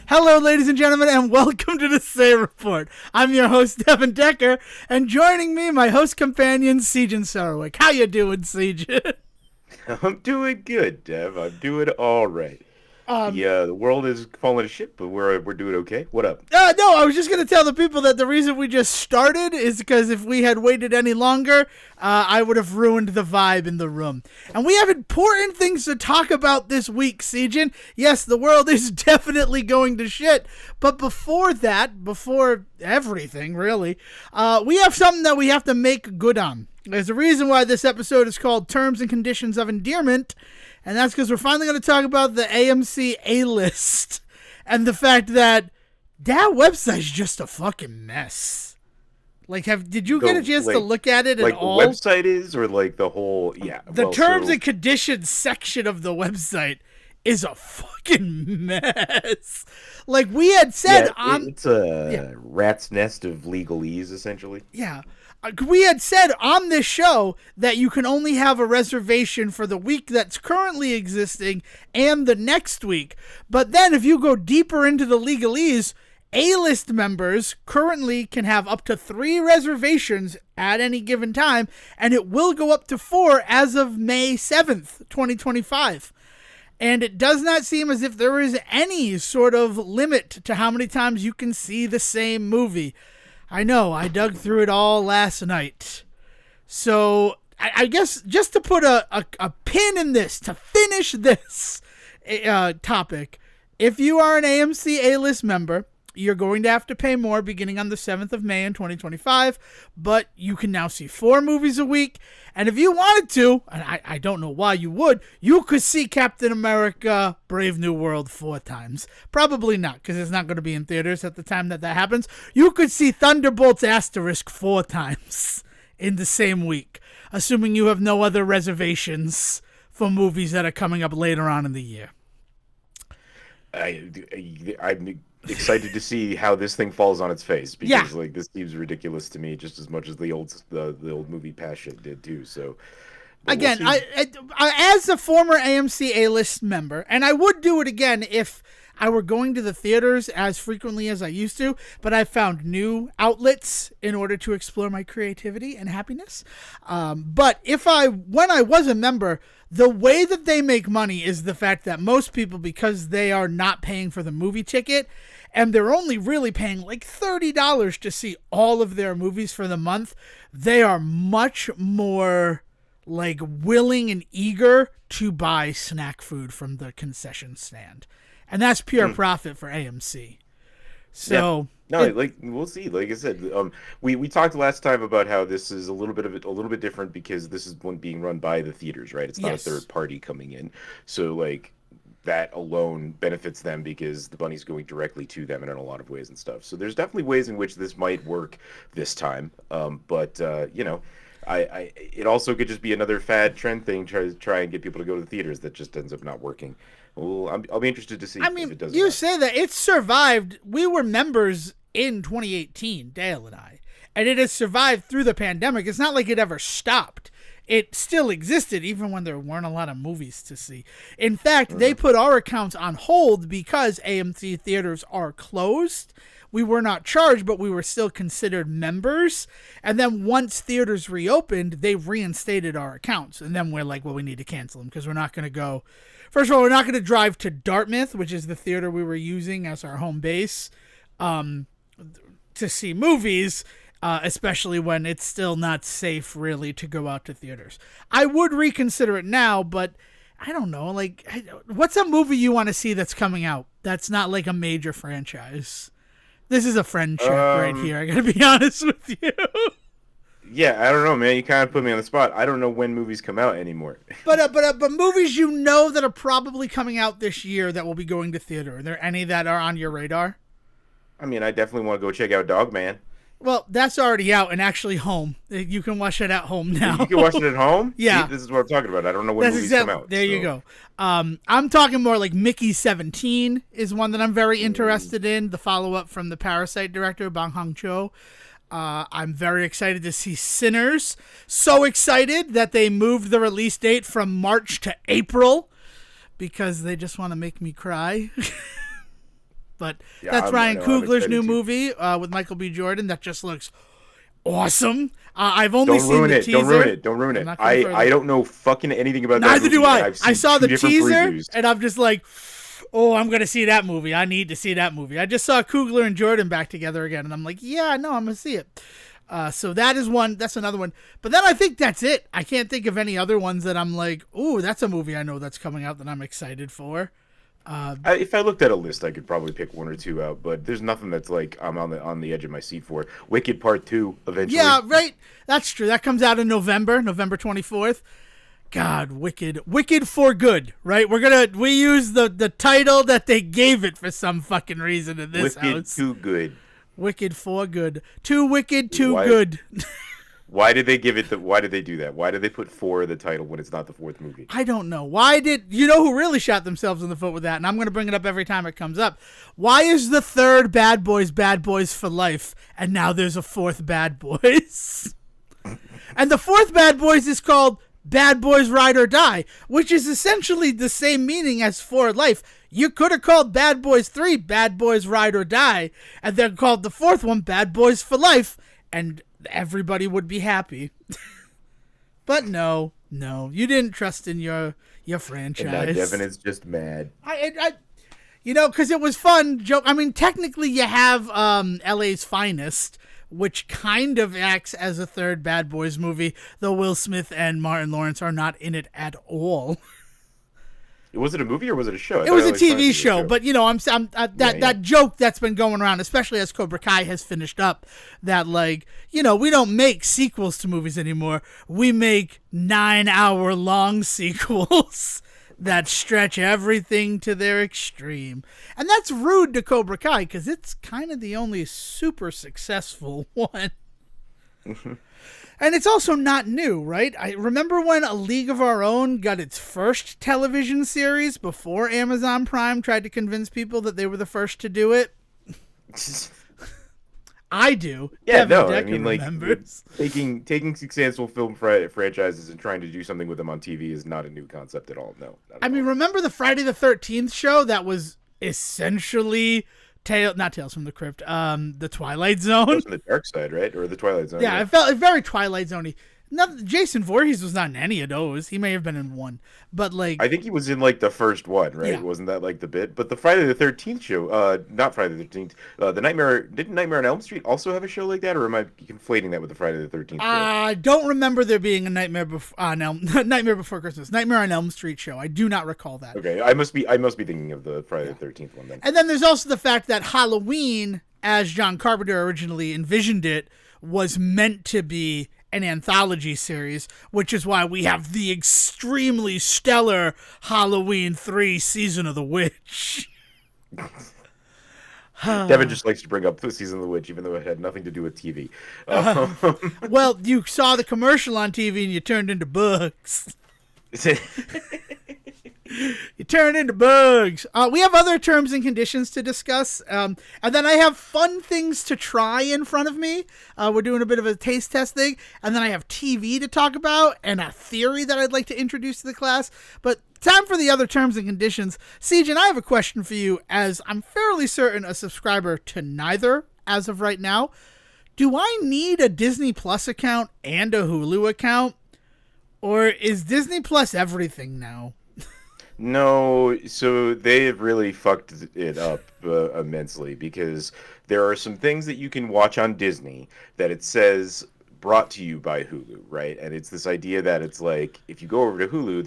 Hello, ladies and gentlemen, and welcome to the Say Report. I'm your host, Devon Decker, and joining me, my host companion, Sejohn Sarwick. How you doing, Sejohn? I'm doing good, Dev. I'm doing all right. Um, The world is falling to shit, but we're doing okay. What up? no, I was just going to tell the people that the reason we just started is because if we had waited any longer, I would have ruined the vibe in the room. And we have important things to talk about this week, Sejohn. Yes, the world is definitely going to shit. But before that, before everything, really, we have something that we have to make good on. There's a reason why this episode is called Terms and Conditions of Endearment, and that's because we're finally going to talk about the AMC A-list and the fact that that website's just a fucking mess. Like, did you get a chance to look at it at all? Like the website is, or like the whole, yeah. The terms and conditions section of the website is a fucking mess. Like we had said it's a rat's nest of legalese, essentially. Yeah. We had said on this show that you can only have a reservation for the week that's currently existing and the next week. But then if you go deeper into the legalese, A-list members currently can have up to 3 reservations at any given time, and it will go up to 4 as of May 7th, 2025. And it does not seem as if there is any sort of limit to how many times you can see the same movie. I know, I dug through it all last night. So, I guess just to put a pin in this, to finish this topic, if you are an AMC A-list member, you're going to have to pay more beginning on the 7th of May in 2025, but you can now see 4 movies a week. And if you wanted to, and I don't know why you would, you could see Captain America Brave New World 4 times. Probably not, because it's not going to be in theaters at the time that happens. You could see Thunderbolts Asterisk 4 times in the same week, assuming you have no other reservations for movies that are coming up later on in the year. I'm excited to see how this thing falls on its face because like this seems ridiculous to me just as much as the old movie Pass shit did too. So again, I as a former AMC A-list member, and I would do it again if I were going to the theaters as frequently as I used to, but I found new outlets in order to explore my creativity and happiness. But when I was a member, the way that they make money is the fact that most people, because they are not paying for the movie ticket, and they're only really paying like $30 to see all of their movies for the month, they are much more like willing and eager to buy snack food from the concession stand. And that's pure profit for AMC. So we'll see. Like I said, we talked last time about how this is a little bit different because this is one being run by the theaters, right? It's not a third party coming in. So like that alone benefits them because the money's going directly to them in a lot of ways and stuff. So there's definitely ways in which this might work this time. But it also could just be another fad trend thing, try and get people to go to the theaters that just ends up not working. Well, I'll be interested to see if it does. You say that it survived. We were members in 2018, Dale and I, and it has survived through the pandemic. It's not like it ever stopped. It still existed even when there weren't a lot of movies to see. In fact, they put our accounts on hold because AMC theaters are closed. We were not charged, but we were still considered members. And then once theaters reopened, they reinstated our accounts. And then we're like, well, we need to cancel them because we're not going to go. First of all, we're not going to drive to Dartmouth, which is the theater we were using as our home base, to see movies, especially when it's still not safe, really, to go out to theaters. I would reconsider it now, but I don't know. Like, what's a movie you want to see that's coming out that's not like a major franchise? This is a friend check right here. I got to be honest with you. Yeah, I don't know, man. You kind of put me on the spot. I don't know when movies come out anymore. But movies you know that are probably coming out this year that will be going to theater. Are there any that are on your radar? I mean, I definitely want to go check out Dogman. Well, that's already out and actually home. You can watch it at home now. You can watch it at home? Yeah. See, this is what I'm talking about. I don't know when movies come out. There you go. I'm talking more like Mickey 17 is one that I'm very interested in. The follow-up from the Parasite director, Bong Joon-ho. I'm very excited to see Sinners. So excited that they moved the release date from March to April because they just want to make me cry. But Yeah, that's Ryan I'm Coogler's excited new too. movie with Michael B. Jordan that just looks awesome. I've only Don't seen ruin the it. teaser. Don't ruin it. Don't ruin I'm it. not going further. I don't know fucking anything about that Neither movie, do I. and I've I seen saw two the different teaser, previews. and I'm just like, oh, I'm going to see that movie. I need to see that movie. I just saw Coogler and Jordan back together again, and I'm like, yeah, no, I'm going to see it. So that is one. That's another one. But then I think that's it. I can't think of any other ones that I'm like, oh, that's a movie I know that's coming out that I'm excited for. If I looked at a list, I could probably pick one or two out, but there's nothing that's like I'm on the edge of my seat for. Wicked Part 2 eventually. Yeah, right. That's true. That comes out in November 24th. God, Wicked for good, right? We use the title that they gave it for some fucking reason in this Wicked house. Too Good. Wicked for good. Too wicked, too Why? good. Why did they give it why did they do that? Why did they put 4 in the title when it's not the 4th movie? I don't know. Why did you know who really shot themselves in the foot with that? And I'm going to bring it up every time it comes up. Why is the third Bad Boys for Life, and now there's a 4th Bad Boys? And the 4th Bad Boys is called Bad Boys Ride or Die, which is essentially the same meaning as For Life. You could have called Bad Boys 3 Bad Boys Ride or Die, and then called the 4th one Bad Boys for Life, and everybody would be happy. But no, you didn't trust in your franchise. And now Devon is just mad. Because it was fun. Joke. I mean, technically, you have LA's Finest, which kind of acts as a third Bad Boys movie, though Will Smith and Martin Lawrence are not in it at all. Was it a movie or was it a show? It was a TV show, but that joke that's been going around, especially as Cobra Kai has finished up, that we don't make sequels to movies anymore. We make 9-hour-long sequels that stretch everything to their extreme, and that's rude to Cobra Kai because it's kind of the only super successful one. And it's also not new, right? I remember when A League of Our Own got its first television series before Amazon Prime tried to convince people that they were the first to do it. I do. Yeah, Devin no, I Decker mean, remembers. taking successful film franchises and trying to do something with them on TV is not a new concept at all. No. I mean, remember the Friday the 13th show that was essentially not Tales from the Crypt, the Twilight Zone. From the Dark Side, right? Or the Twilight Zone. Yeah, it felt very Twilight Zone-y. Jason Voorhees was not in any of those. He may have been in one, but I think he was in the first one, right? Yeah. Wasn't that the bit? But the Friday the 13th show, not Friday the 13th, didn't Nightmare on Elm Street also have a show like that, or am I conflating that with the Friday the 13th show? I don't remember there being a Nightmare Before Christmas, Nightmare on Elm Street show. I do not recall that. Okay, I must be thinking of the Friday the 13th one then. And then there's also the fact that Halloween, as John Carpenter originally envisioned it, was meant to be an anthology series, which is why we have the extremely stellar Halloween 3 Season of the Witch. Devin just likes to bring up the Season of the Witch, even though it had nothing to do with TV. Well, you saw the commercial on TV and you turned into bugs. You turn into bugs. We have other terms and conditions to discuss. And then I have fun things to try in front of me. We're doing a bit of a taste test thing. And then I have TV to talk about and a theory that I'd like to introduce to the class. But time for the other terms and conditions. Sejohn, I have a question for you, as I'm fairly certain a subscriber to neither as of right now. Do I need a Disney Plus account and a Hulu account? Or is Disney Plus everything now? No, so they've really fucked it up immensely, because there are some things that you can watch on Disney that it says brought to you by Hulu, right? And it's this idea that it's if you go over to Hulu,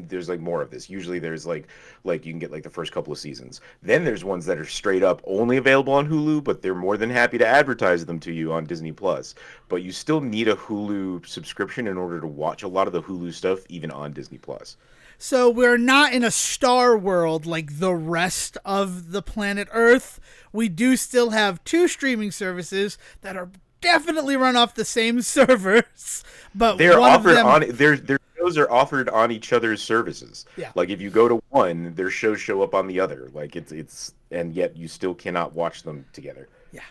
there's more of this. Usually there's you can get the first couple of seasons. Then there's ones that are straight up only available on Hulu, but they're more than happy to advertise them to you on Disney Plus. But you still need a Hulu subscription in order to watch a lot of the Hulu stuff, even on Disney Plus. So we're not in a star world like the rest of the planet Earth. We do still have 2 streaming services that are definitely run off the same servers, but they're one offered of them... their shows are offered on each other's services. Yeah. If you go to one, their shows show up on the other. It's and yet you still cannot watch them together. Yeah,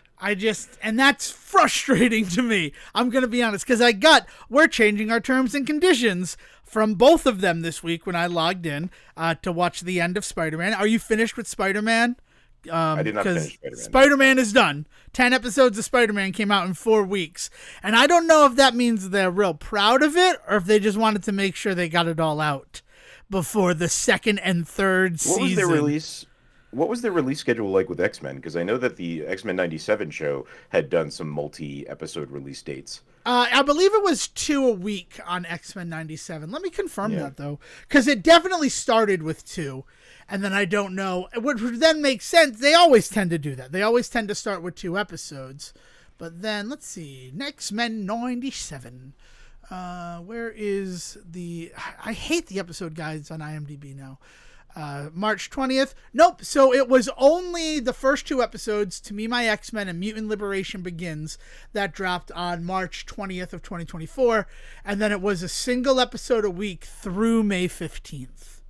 and that's frustrating to me. I'm going to be honest, because we're changing our terms and conditions from both of them this week when I logged in to watch the end of Spider-Man. Are you finished with Spider-Man? I did not because finish Spider-Man. Spider-Man is done. 10 episodes of Spider-Man came out in 4 weeks. And I don't know if that means they're real proud of it or if they just wanted to make sure they got it all out before the second and third season. What was their release schedule like with X-Men? Because I know that the X-Men 97 show had done some multi-episode release dates. I believe it was 2 a week on X-Men 97. Let me confirm that, though. Because it definitely started with 2. And then I don't know. Which then makes sense. They always tend to do that. They always tend to start with 2 episodes. But then, let's see. X-Men 97. Where is the... I hate the episode guides on IMDb now. March 20th. Nope. So it was only the first 2 episodes, To Me, My X-Men and Mutant Liberation Begins, that dropped on March 20th of 2024. And then it was a single episode a week through May 15th.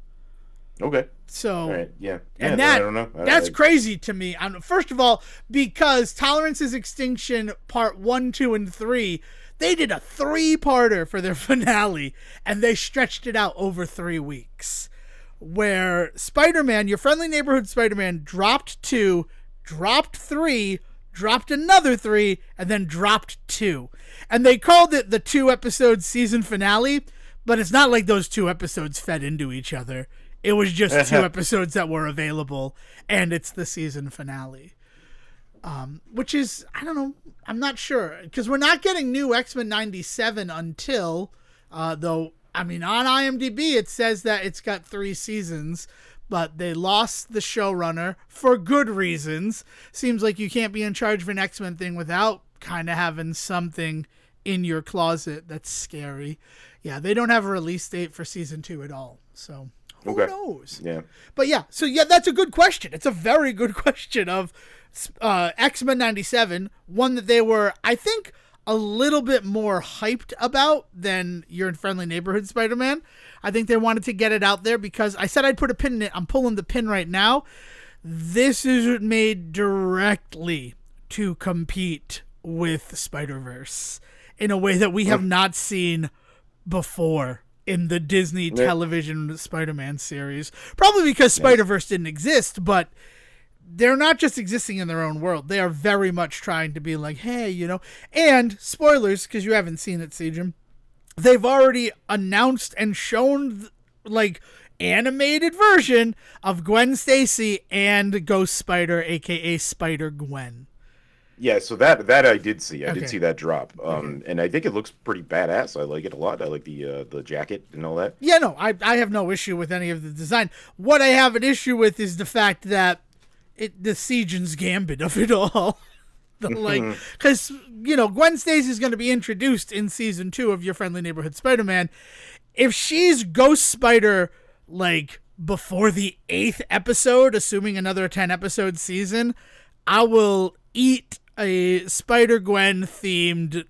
Okay. So, right. Yeah. And I don't know. That's crazy to me. First of all, because Tolerance is Extinction Part 1, 2, and 3, they did a 3-parter for their finale, and they stretched it out over 3 weeks. Where Spider-Man, Your Friendly Neighborhood Spider-Man, dropped 2, dropped 3, dropped another 3, and then dropped 2. And they called it the 2-episode season finale, but it's not like those 2 episodes fed into each other. It was just 2 episodes that were available, and it's the season finale. Which is, I don't know, I'm not sure. Because we're not getting new X-Men 97 until, though... I mean, on IMDb, it says that it's got 3 seasons, but they lost the showrunner for good reasons. Seems like you can't be in charge of an X-Men thing without kind of having something in your closet that's scary. Yeah, they don't have a release date for season 2 at all, so who knows? Yeah. But that's a good question. It's a very good question of X-Men 97, one that they were, I think, a little bit more hyped about than Your Friendly Neighborhood Spider-Man. I think they wanted to get it out there because I said I'd put a pin in it. I'm pulling the pin right now. This is made directly to compete with Spider-Verse in a way that we have not seen before in the Disney television Spider-Man series. Probably because Spider-Verse didn't exist, but they're not just existing in their own world. They are very much trying to be like, hey, and spoilers, because you haven't seen it, Sejohn, they've already announced and shown animated version of Gwen Stacy and Ghost Spider, aka Spider-Gwen. Yeah, so that I did see. I did see that drop. And I think it looks pretty badass. I like it a lot. I like the jacket and all that. Yeah, no, I have no issue with any of the design. What I have an issue with is the fact that the Sejohn's gambit of it all. Because, Gwen Stacy is going to be introduced in season 2 of Your Friendly Neighborhood Spider-Man. If she's Ghost Spider, before the 8th episode, assuming another 10-episode season, I will eat a Spider-Gwen themed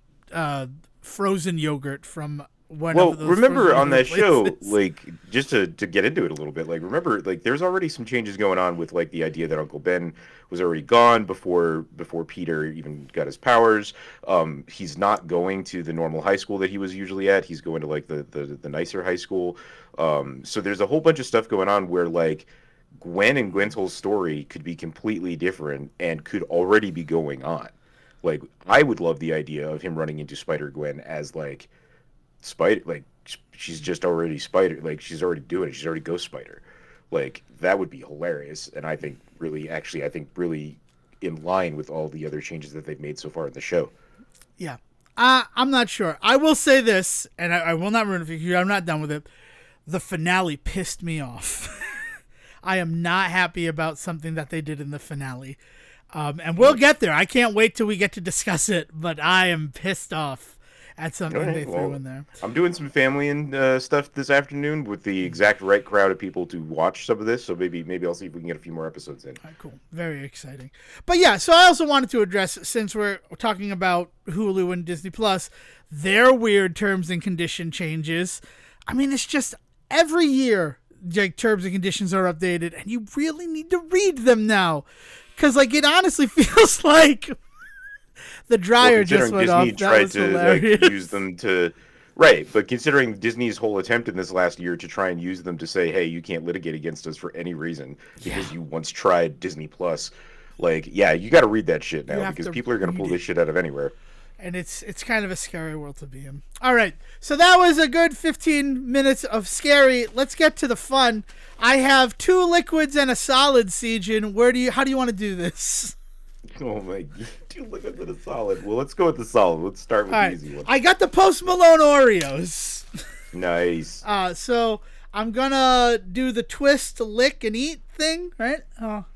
frozen yogurt from one of those. Remember on that show, just to get into it a little bit, remember, there's already some changes going on with the idea that Uncle Ben was already gone before Peter even got his powers. He's not going to the normal high school that he was usually at. He's going to the nicer high school. So there's a whole bunch of stuff going on where Gwen and Gwen's whole story could be completely different and could already be going on. I would love the idea of him running into Spider-Gwen as Spider, she's just already Spider, she's already doing it. She's already Ghost Spider. That would be hilarious, and I think really in line with all the other changes that they've made so far in the show. Yeah, I'm not sure. I will say this, and I will not ruin it for you. I'm not done with it. The finale pissed me off. I am not happy about something that they did in the finale, and we'll get there. I can't wait till we get to discuss it, but I am pissed off at something they threw in there. I'm doing some family and stuff this afternoon with the exact right crowd of people to watch some of this, so maybe I'll see if we can get a few more episodes in. All right, cool. Very exciting. But yeah, so I also wanted to address, since we're talking about Hulu and Disney Plus, their weird terms and condition changes. I mean, it's just every year, terms and conditions are updated, and you really need to read them now. Because, it honestly feels like the dryer just went Disney off. That was hilarious. Use them to Right, but considering Disney's whole attempt in this last year to try and use them to say, "Hey, you can't litigate against us for any reason because you once tried Disney Plus," like, yeah, you got to read that shit now because people are going to pull this shit out of anywhere. And it's kind of a scary world to be in. All right, so that was a good 15 minutes of scary. Let's get to the fun. I have 2 liquids and a solid, Sejohn. How do you want to do this? Oh my god, 2 liquids and a solid. Well, let's go with the solid. Let's start with the easy one. I got the Post Malone Oreos. Nice. So I'm gonna do the twist, lick, and eat thing, right? Oh.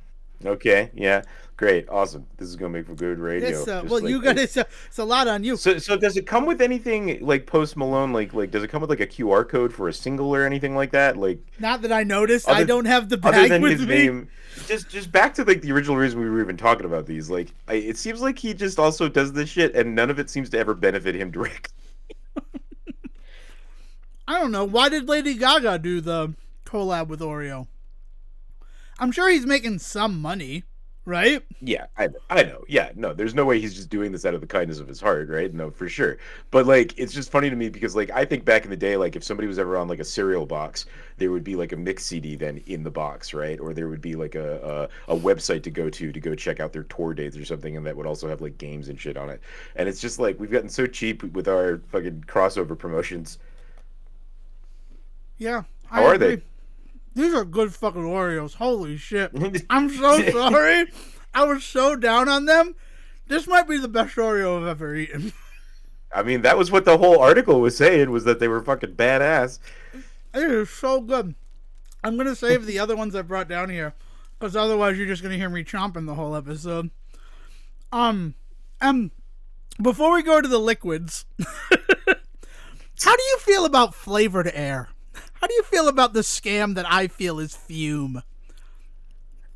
Okay, yeah. Great, awesome. This is gonna make for good radio. It's a lot on you. So does it come with anything like Post Malone? Like does it come with like a QR code for a single or anything like that? Like, not that I noticed. I don't have the bag other than with his me. Name. Just back to like the original reason we were even talking about these. Like, it seems like he just also does this shit, and none of it seems to ever benefit him directly. I don't know. Why did Lady Gaga do the collab with Oreo? I'm sure he's making some money, right? Yeah, I know. Yeah, no, there's no way he's just doing this out of the kindness of his heart, right? No, for sure. But like, it's just funny to me because like, I think back in the day, like if somebody was ever on like a cereal box, there would be like a mix CD then in the box, right? Or there would be like a website to go check out their tour dates or something, and that would also have like games and shit on it. And it's just like we've gotten so cheap with our fucking crossover promotions. Yeah. How are they? These are good fucking Oreos. Holy shit. I'm so sorry. I was so down on them. This might be the best Oreo I've ever eaten. I mean, that was what the whole article was saying, was that they were fucking badass. It is so good. I'm going to save the other ones I brought down here, because otherwise you're just going to hear me chomping the whole episode. Before we go to the liquids, how do you feel about flavored air? How do you feel about the scam that I feel is Fume?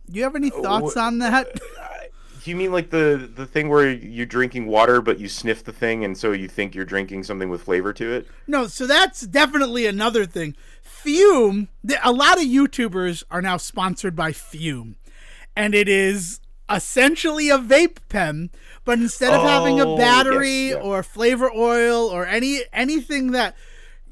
Do you have any thoughts on that? Do you mean like the thing where you're drinking water but you sniff the thing and so you think you're drinking something with flavor to it? No, so that's definitely another thing. Fume, a lot of YouTubers are now sponsored by Fume. And it is essentially a vape pen, but instead of having a battery or flavor oil or anything that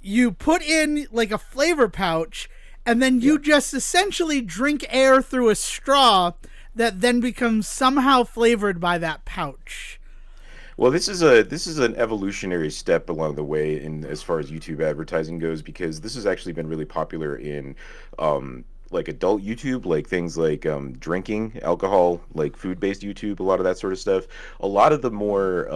you put in like a flavor pouch, and then you just essentially drink air through a straw that then becomes somehow flavored by that pouch. Well, this is an evolutionary step along the way in as far as YouTube advertising goes, because this has actually been really popular in like adult YouTube, like things like drinking alcohol, like food-based YouTube, a lot of that sort of stuff. A lot of the more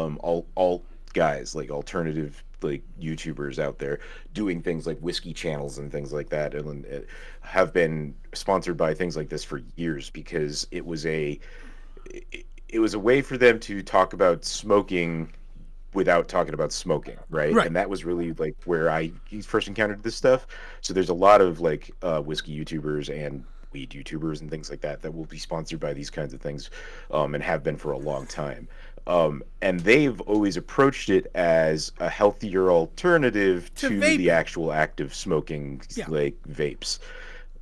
alt guys, like alternative like YouTubers out there doing things like whiskey channels and things like that, and have been sponsored by things like this for years, because it was a way for them to talk about smoking without talking about smoking, right? And that was really like where I first encountered this stuff. So there's a lot of like whiskey YouTubers and weed YouTubers and things like that that will be sponsored by these kinds of things, and have been for a long time. And they've always approached it as a healthier alternative to the actual act of smoking, like vapes.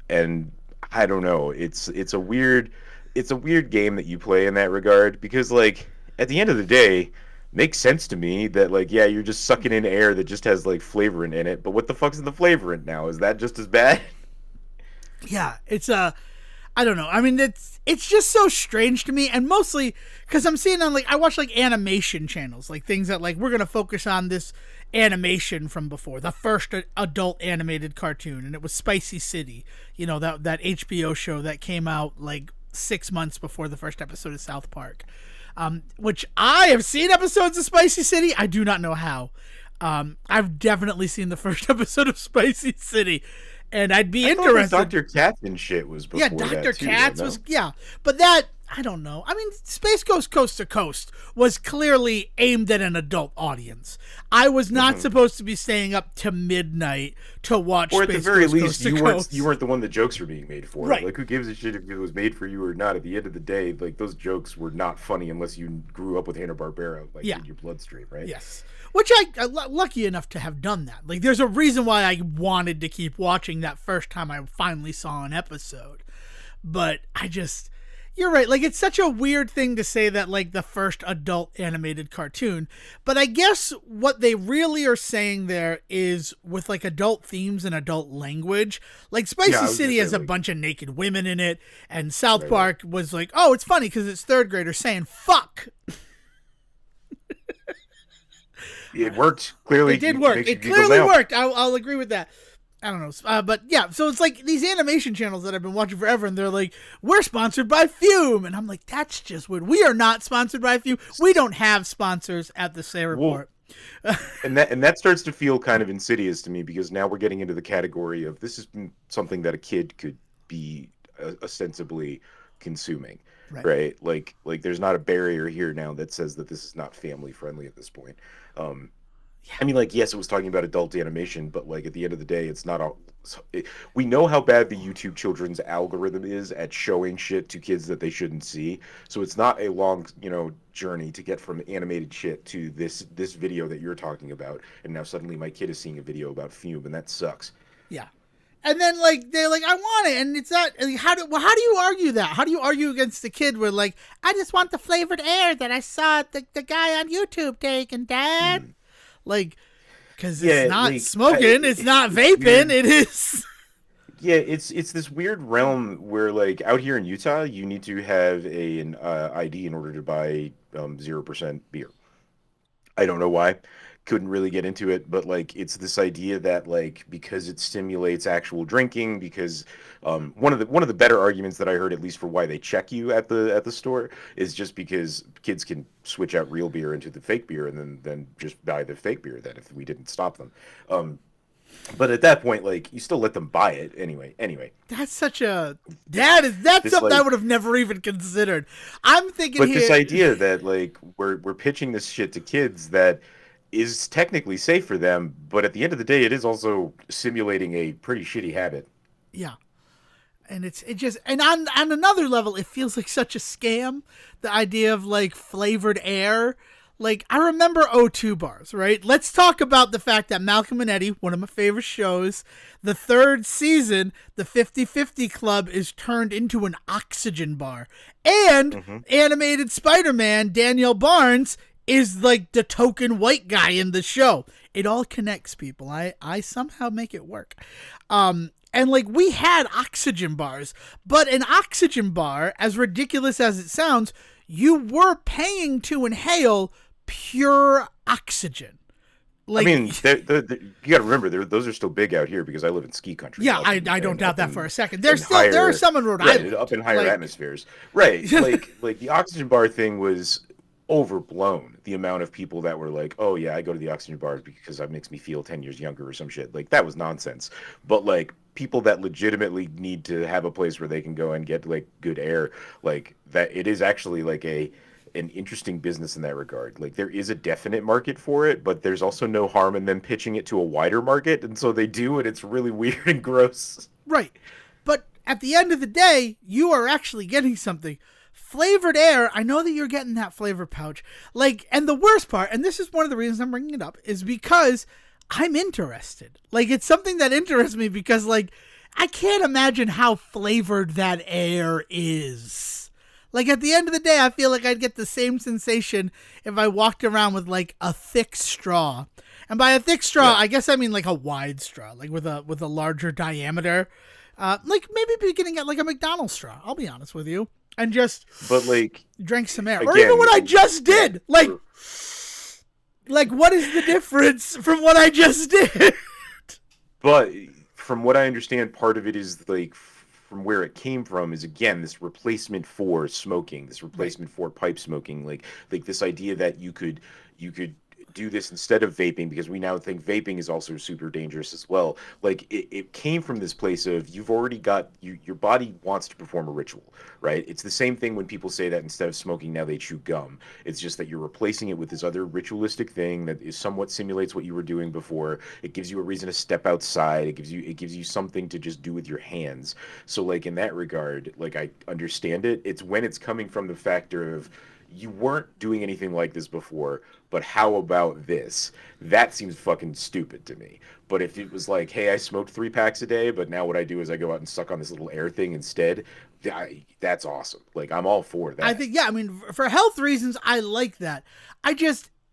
And I don't know, it's a weird game that you play in that regard, because like at the end of the day, makes sense to me that like, yeah, you're just sucking in air that just has like flavorant in it, but what the fuck's in the flavorant now? Is that just as bad? Yeah, it's I don't know. I mean, it's just so strange to me, and mostly because I'm seeing on like, I watch like animation channels, like things that like, we're gonna focus on this animation from before, the first adult animated cartoon, and it was Spicy City, you know, that HBO show that came out like 6 months before the first episode of South Park, which I have seen episodes of Spicy City. I do not know how. I've definitely seen the first episode of Spicy City. And I'd be interested. Dr. Katz and shit was before that, too. Yeah, Dr. Katz was, But that, I don't know. I mean, Space Ghost Coast to Coast was clearly aimed at an adult audience. I was not supposed to be staying up to midnight to watch Space Ghost Coast to Coast. Or at the very least, you weren't the one the jokes were being made for. Right. Like, who gives a shit if it was made for you or not? At the end of the day, like, those jokes were not funny unless you grew up with Hanna-Barbera, like, in your bloodstream, right? Yes. Which I'm lucky enough to have done that. Like, there's a reason why I wanted to keep watching that first time I finally saw an episode. But I just, You're right. Like, it's such a weird thing to say that, like, the first adult animated cartoon. But I guess what they really are saying there is with, like, adult themes and adult language. Like, Yeah, Spicy I was gonna City say has a like bunch of naked women in it. And South right. Park was like, oh, it's funny because it's third graders saying fuck. It worked clearly. It did It work. makes you It giggle clearly now. worked. I'll agree with that. I don't know. But yeah, so it's like these animation channels that I've been watching forever, and they're like, we're sponsored by Fume. And I'm like, that's just weird. We are not sponsored by Fume. We don't have sponsors at the Say Well, Report. and that starts to feel kind of insidious to me because now we're getting into the category of this is something that a kid could be ostensibly consuming, Right. right? Like there's not a barrier here now that says that this is not family friendly at this point. Um, I mean, like, yes, it was talking about adult animation, but like at the end of the day, it's not all. We know how bad the YouTube children's algorithm is at showing shit to kids that they shouldn't see. So it's not a long, journey to get from animated shit to this video that you're talking about. And now suddenly my kid is seeing a video about Fume, and that sucks. Yeah. And then like they're like, I want it, and it's not. Like, how do you argue that? How do you argue against the kid where like, I just want the flavored air that I saw the guy on YouTube taking, Dad? Like, because it's Yeah, not like smoking, it's not vaping, weird. it is. Yeah, it's this weird realm where like out here in Utah, you need to have an ID in order to buy 0% beer. I don't know why. Couldn't really get into it, but like it's this idea that like because it stimulates actual drinking, because one of the better arguments that I heard, at least for why they check you at the store, is just because kids can switch out real beer into the fake beer and then just buy the fake beer then if we didn't stop them. But at that point, like you still let them buy it anyway. Anyway, That's that's this something I like would have never even considered. I'm thinking but here. this idea that like we're pitching this shit to kids that is technically safe for them, but at the end of the day, it is also simulating a pretty shitty habit. Yeah. And it just, and on another level, it feels like such a scam. The idea of like flavored air. Like, I remember O2 bars, right? Let's talk about the fact that Malcolm and Eddie, one of my favorite shows, the third season, the 50/50 Club is turned into an oxygen bar. And Hmm. animated Spider-Man, Daniel Barnes, is like the token white guy in the show. It all connects, people. I somehow make it work. And like we had oxygen bars, but an oxygen bar, as ridiculous as it sounds, you were paying to inhale pure oxygen. I Like, mean, you got to remember, those are still big out here because I live in ski country. yeah, up I don't doubt up that for a second. in There are higher, some in Rhode right, Island. up in higher Like, atmospheres, right? Like the oxygen bar thing was overblown. The amount of people that were like, "Oh yeah, I go to the oxygen bars because that makes me feel 10 years younger" or some shit. Like that was nonsense. But like people that legitimately need to have a place where they can go and get like good air, like that, it is actually like an interesting business in that regard. Like there is a definite market for it, but there's also no harm in them pitching it to a wider market, and so they do, and it's really weird and gross. right. But at the end of the day, you are actually getting something. Flavored air, I know that you're getting that flavor pouch. Like, and the worst part, and this is one of the reasons I'm bringing it up, is because I'm interested. Like, it's something that interests me because, like, I can't imagine how flavored that air is. Like, at the end of the day, I feel like I'd get the same sensation if I walked around with, like, a thick straw. And by a thick straw, Yeah. I guess I mean, like, a wide straw, like, with a larger diameter. Like, maybe beginning at, like, a McDonald's straw, I'll be honest with you. And just But like drank some air. Or again, even what I just did. Like, what is the difference from what I just did? but from what I understand, part of it is like from where it came from is again this replacement for smoking, this replacement for pipe smoking, like this idea that you could do this instead of vaping because we now think vaping is also super dangerous as well. Like it came from this place of you've already got your body wants to perform a ritual, right? It's the same thing when people say that instead of smoking now they chew gum. It's just that you're replacing it with this other ritualistic thing that is somewhat simulates what you were doing before. It gives you a reason to step outside. It gives you something to just do with your hands. So like in that regard, like I understand it. It's when it's coming from the factor of you weren't doing anything like this before, but how about this? That seems fucking stupid to me. But if it was like, hey, I smoked 3 packs a day, but now what I do is I go out and suck on this little air thing instead, that's awesome. Like, I'm all for that. I think, yeah, I mean, for health reasons, I like that.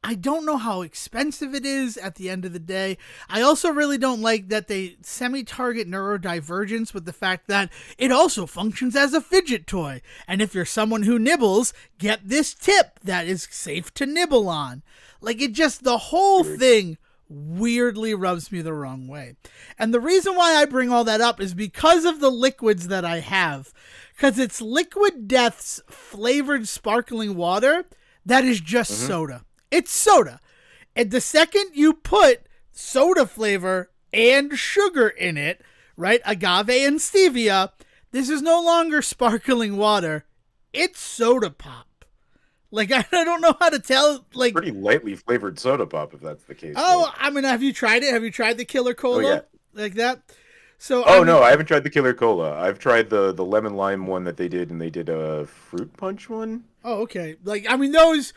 I don't know how expensive it is at the end of the day. I also really don't like that they semi-target neurodivergence with the fact that it also functions as a fidget toy. And if you're someone who nibbles, get this tip that is safe to nibble on. Like, it just, the whole thing weirdly rubs me the wrong way. And the reason why I bring all that up is because of the liquids that I have. Because it's Liquid Death's flavored sparkling water that is just soda. It's soda. And the second you put soda flavor and sugar in it, right, agave and stevia, this is no longer sparkling water. It's soda pop. Like, I don't know how to tell. Like, pretty lightly flavored soda pop, if that's the case. Oh, though. I mean, have you tried it? Have you tried the Killer Cola? Oh, yeah. Like that? So, no, I haven't tried the Killer Cola. I've tried the lemon lime one that they did, and they did a fruit punch one. Oh, okay. Like, I mean, those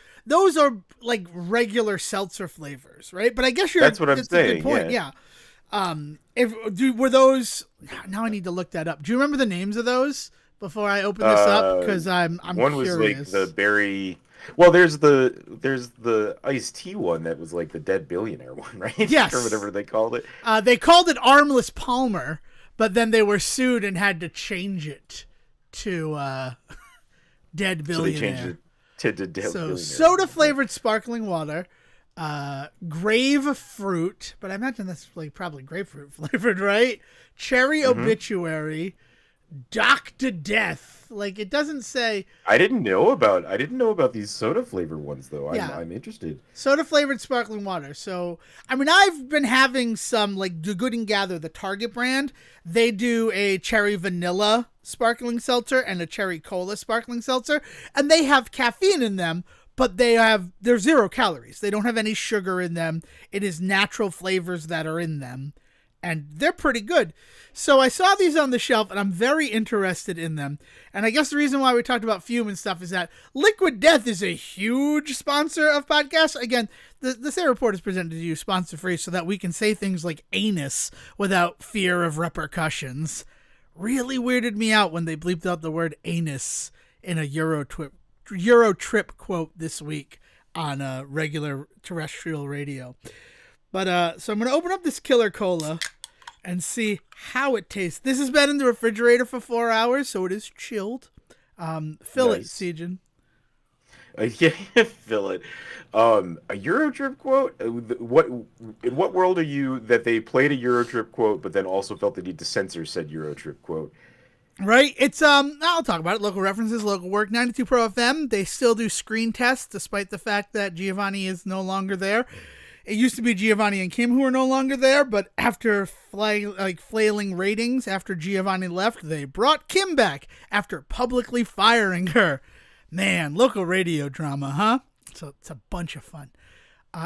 are like regular seltzer flavors, right? But I guess that's what I'm saying. A good point. Yeah. Were those? Now I need to look that up. Do you remember the names of those before I open this up? Because I'm one curious. Was like the berry. Well, there's the iced tea one that was like the Dead Billionaire one, right? Yes. Or whatever they called it. They called it Armless Palmer, but then they were sued and had to change it to Dead Billionaire. So they changed it to Dead Billionaire. So soda-flavored sparkling water, grapefruit, but I imagine that's like probably grapefruit flavored, right? Cherry Obituary, Dr. Death. Like, it doesn't say. I didn't know about these soda flavored ones though. I'm interested. Soda flavored sparkling water. So, I mean, I've been having some, like, Do Good and Gather, the Target brand. They do a cherry vanilla sparkling seltzer and a cherry cola sparkling seltzer, and they have caffeine in them, but they're 0 calories. They don't have any sugar in them. It is natural flavors that are in them, and they're pretty good. So I saw these on the shelf, and I'm very interested in them. And I guess the reason why we talked about Fume and stuff is that Liquid Death is a huge sponsor of podcasts. Again, the Say Report is presented to you sponsor-free so that we can say things like anus without fear of repercussions. Really weirded me out when they bleeped out the word anus in a Euro Trip quote this week on regular terrestrial radio. But so I'm going to open up this Killer Cola and see how it tastes. This has been in the refrigerator for 4 hours, so it is chilled. Fill it, Sejohn. Yeah, fill it. A Eurotrip quote? In what world are you that they played a Eurotrip quote, but then also felt the need to censor said Eurotrip quote? Right. It's I'll talk about it. Local references, local work. 92 Pro FM. They still do screen tests, despite the fact that Giovanni is no longer there. It used to be Giovanni and Kim who are no longer there, but after flailing ratings after Giovanni left, they brought Kim back after publicly firing her. Man, local radio drama, huh? So it's a bunch of fun.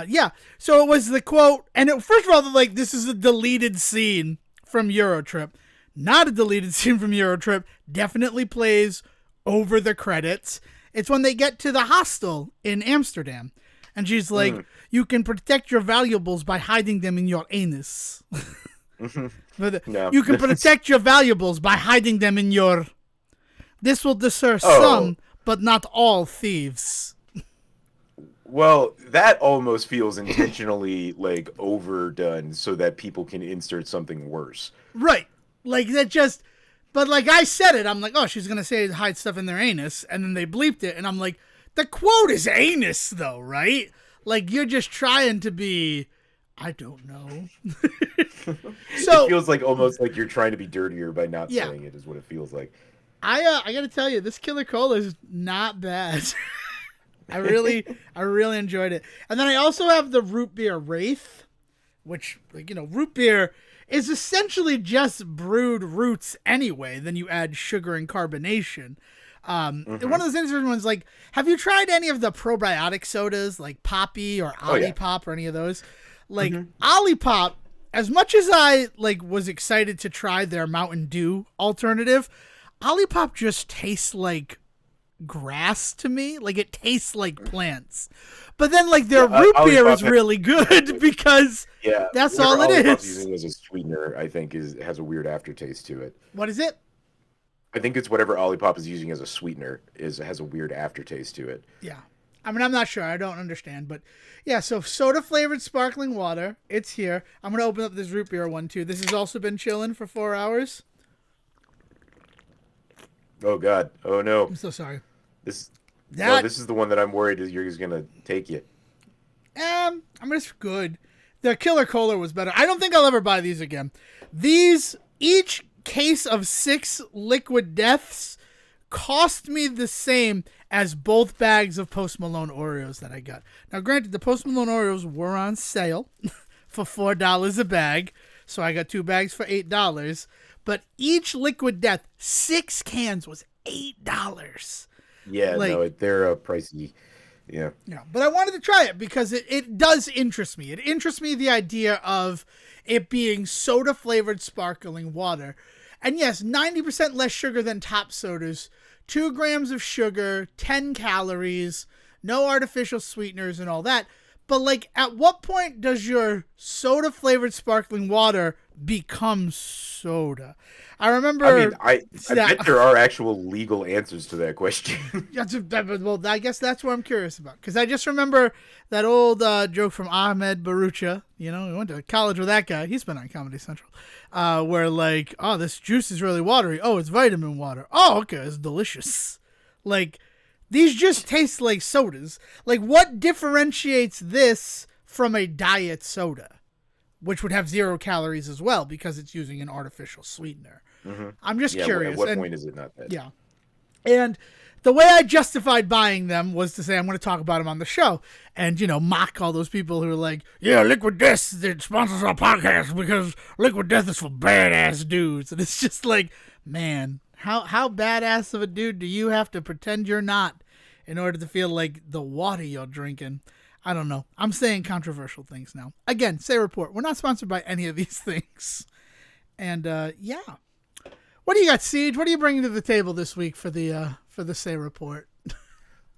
Yeah, so it was the quote, and first of all, like, this is a deleted scene from Eurotrip. Not a deleted scene from Eurotrip. Definitely plays over the credits. It's when they get to the hostel in Amsterdam. And she's like, you can protect your valuables by hiding them in your anus. No. You can protect your valuables by hiding them in your... This will deter some, but not all thieves. Well, that almost feels intentionally, like, overdone so that people can insert something worse. Right. Like, that just... But, like, I said it. I'm like, oh, she's going to say hide stuff in their anus. And then they bleeped it. And I'm like... The quote is anus, though, right? Like, you're just trying to be, I don't know. So it feels like almost like you're trying to be dirtier by not saying it is what it feels like. I got to tell you, this Killer Cola is not bad. I really enjoyed it. And then I also have the root beer Wraith, which, like, you know, root beer is essentially just brewed roots anyway. Then you add sugar and carbonation. One of those interesting ones, like, have you tried any of the probiotic sodas, like Poppy or Olipop or any of those? Like, Olipop, as much as I, like, was excited to try their Mountain Dew alternative, Olipop just tastes like grass to me. Like, it tastes like plants. But then, like, their root beer is really good because that's all it is. Using as a sweetener, I think, has a weird aftertaste to it. What is it? I think it's whatever Olipop is using as a sweetener has a weird aftertaste to it. Yeah. I mean, I'm not sure. I don't understand. But yeah, so soda-flavored sparkling water. It's here. I'm going to open up this root beer one, too. This has also been chilling for 4 hours. Oh, God. Oh, no. I'm so sorry. This is the one that I'm worried is you're going to take you. I mean, it's good. The Killer Cola was better. I don't think I'll ever buy these again. Each case of 6 Liquid Deaths cost me the same as both bags of Post Malone Oreos that I got. Now, granted, the Post Malone Oreos were on sale for $4 a bag, so I got 2 bags for $8. But each Liquid Death, 6 cans, was $8. Yeah, no, they're pricey. Yeah. Yeah, but I wanted to try it because it does interest me. It interests me, the idea of it being soda-flavored sparkling water. And yes, 90% less sugar than top sodas, 2 grams of sugar, 10 calories, no artificial sweeteners and all that. But, like, at what point does your soda-flavored sparkling water become soda? I remember... I mean, I bet there are actual legal answers to that question. Well, I guess that's what I'm curious about. Because I just remember that old joke from Ahmed Barucha. You know, we went to college with that guy. He's been on Comedy Central. Where, like, oh, this juice is really watery. Oh, it's vitamin water. Oh, okay, it's delicious. Like, these just taste like sodas. Like, what differentiates this from a diet soda? Which would have 0 calories as well because it's using an artificial sweetener. Mm-hmm. I'm just curious. At what point is it not that? Yeah. And the way I justified buying them was to say I'm going to talk about them on the show and, you know, mock all those people who are like, yeah, Liquid Death, it sponsors our podcast because Liquid Death is for badass dudes. And it's just like, man, how badass of a dude do you have to pretend you're not in order to feel like the water you're drinking? I don't know. I'm saying controversial things now. Again, Say Report. We're not sponsored by any of these things. And, yeah. What do you got, Siege? What are you bringing to the table this week for the Say Report?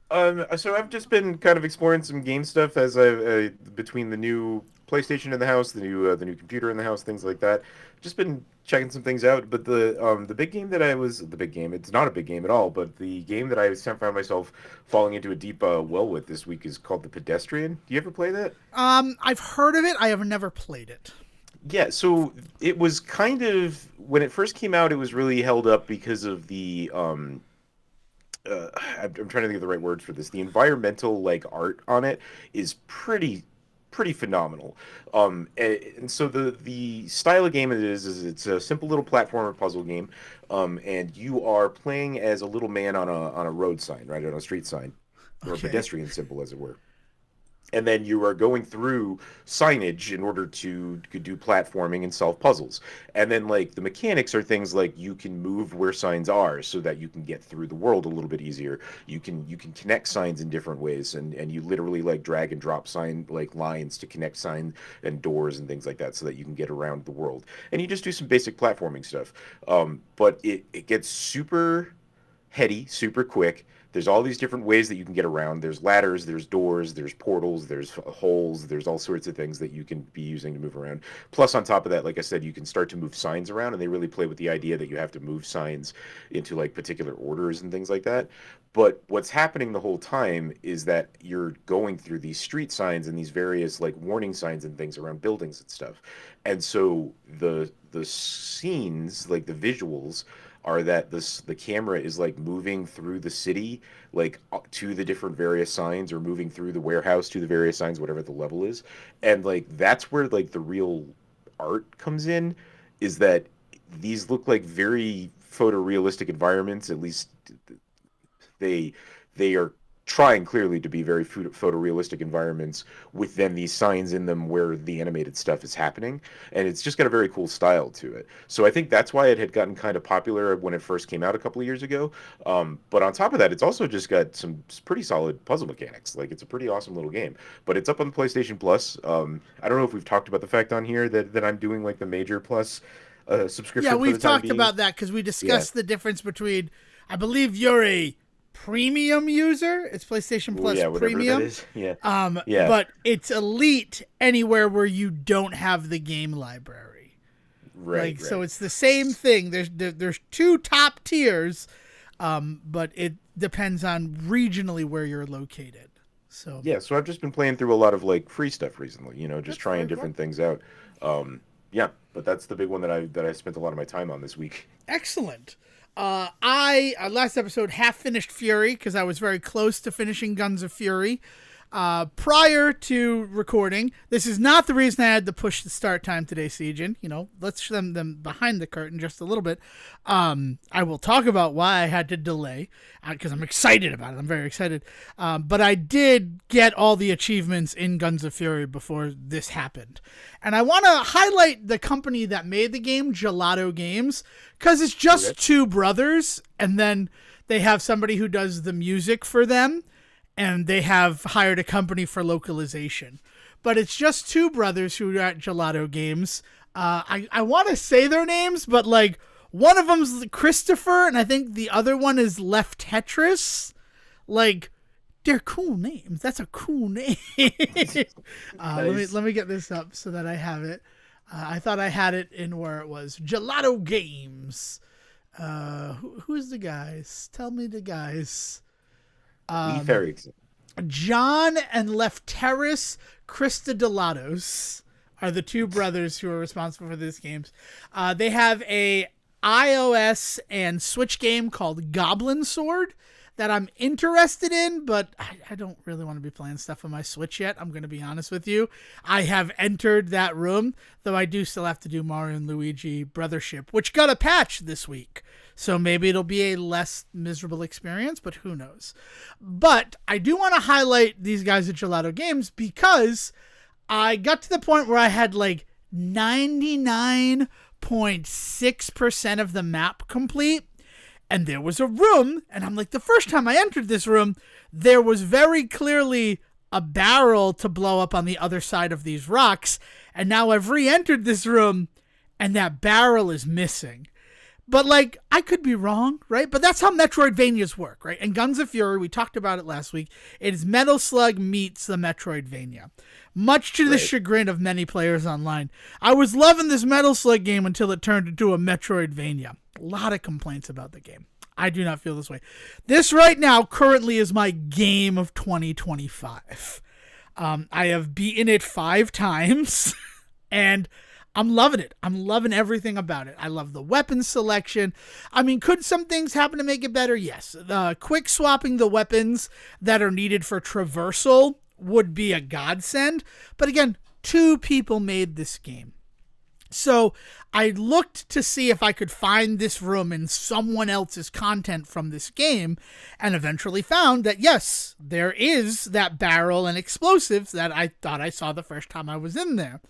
So I've just been kind of exploring some game stuff as I between the new PlayStation in the house, the new computer in the house, things like that. Just been checking some things out. But the big game it's not a big game at all, but the game that I found myself falling into a deep well with this week is called the Pedestrian. Do you ever play that? I've heard of it. I have never played it. Yeah, so it was kind of, when it first came out, it was really held up because of the I'm trying to think of the right word for this. The environmental art on it is pretty phenomenal. And so the style of game it is it's a simple little platformer puzzle game. And you are playing as a little man on a road sign, right, on a street sign, or a pedestrian symbol, as it were. And then you are going through signage in order to do platforming and solve puzzles. And then, like, the mechanics are things like you can move where signs are so that you can get through the world a little bit easier. You can connect signs in different ways, and you literally, like, drag and drop sign, like, lines to connect sign and doors and things like that so that you can get around the world. And you just do some basic platforming stuff. But it gets super heady, super quick. There's all these different ways that you can get around. There's ladders, there's doors, there's portals, there's holes, there's all sorts of things that you can be using to move around. Plus, on top of that, like I said, you can start to move signs around, and they really play with the idea that you have to move signs into, like, particular orders and things like that. But what's happening the whole time is that you're going through these street signs and these various, like, warning signs and things around buildings and stuff. And so the scenes, like the visuals, are that the camera is, like, moving through the city, like, to the different various signs, or moving through the warehouse to the various signs, whatever the level is. And, like, that's where, like, the real art comes in, is that these look like very photorealistic environments. At least they are trying clearly to be very photorealistic environments with then these signs in them where the animated stuff is happening, and it's just got a very cool style to it. So I think that's why it had gotten kind of popular when it first came out a couple of years ago. But on top of that, it's also just got some pretty solid puzzle mechanics. Like, it's a pretty awesome little game. But it's up on the PlayStation Plus. I don't know if we've talked about the fact on here that I'm doing, like, the major Plus subscription. Yeah, we've talked about that because we discussed the difference between, I believe you're a premium user. It's PlayStation Plus Premium. That is. Yeah. But it's Elite anywhere where you don't have the game library. Right. So it's the same thing. There's two top tiers, but it depends on regionally where you're located. So yeah, so I've just been playing through a lot of like free stuff recently, just that's trying very different cool. things out. Yeah, but that's the big one that I spent a lot of my time on this week. Excellent. I last episode half finished Fury because I was very close to finishing Guns of Fury. Prior to recording, this is not the reason I had to push the start time today, Sejohn. Let's show them behind the curtain just a little bit. I will talk about why I had to delay because I'm excited about it. I'm very excited. But I did get all the achievements in Guns of Fury before this happened. And I want to highlight the company that made the game, Gelato Games, because it's just two brothers, and then they have somebody who does the music for them. And they have hired a company for localization. But it's just two brothers who are at Gelato Games. I want to say their names, but like one of them's Christopher, and I think the other one is Left Tetris. Like, they're cool names. That's a cool name. Nice. Let me get this up so that I have it. I thought I had it in where it was. Gelato Games. Who's the guys? Tell me the guys. Leaf Erickson. John and Lefteris Christodelatos are the two brothers who are responsible for these games. They have a iOS and Switch game called Goblin Sword that I'm interested in, but I don't really want to be playing stuff on my Switch yet. I'm going to be honest with you. I have entered that room, though I do still have to do Mario and Luigi Brothership, which got a patch this week. So maybe it'll be a less miserable experience, but who knows. But I do want to highlight these guys at Gelato Games because I got to the point where I had like 99.6% of the map complete. And there was a room, and I'm like, the first time I entered this room, there was very clearly a barrel to blow up on the other side of these rocks. And now I've re-entered this room, and that barrel is missing. But, like, I could be wrong, right? But that's how Metroidvanias work, right? And Guns of Fury, we talked about it last week, it is Metal Slug meets the Metroidvania. Much to the chagrin of many players online. I was loving this Metal Slug game until it turned into a Metroidvania. A lot of complaints about the game. I do not feel this way. This right now currently is my game of 2025. I have beaten it 5 times, and I'm loving it. I'm loving everything about it. I love the weapon selection. I mean, could some things happen to make it better? Yes. Quick swapping the weapons that are needed for traversal would be a godsend. But again, 2 people made this game. So I looked to see if I could find this room in someone else's content from this game, and eventually found that, yes, there is that barrel and explosives that I thought I saw the first time I was in there.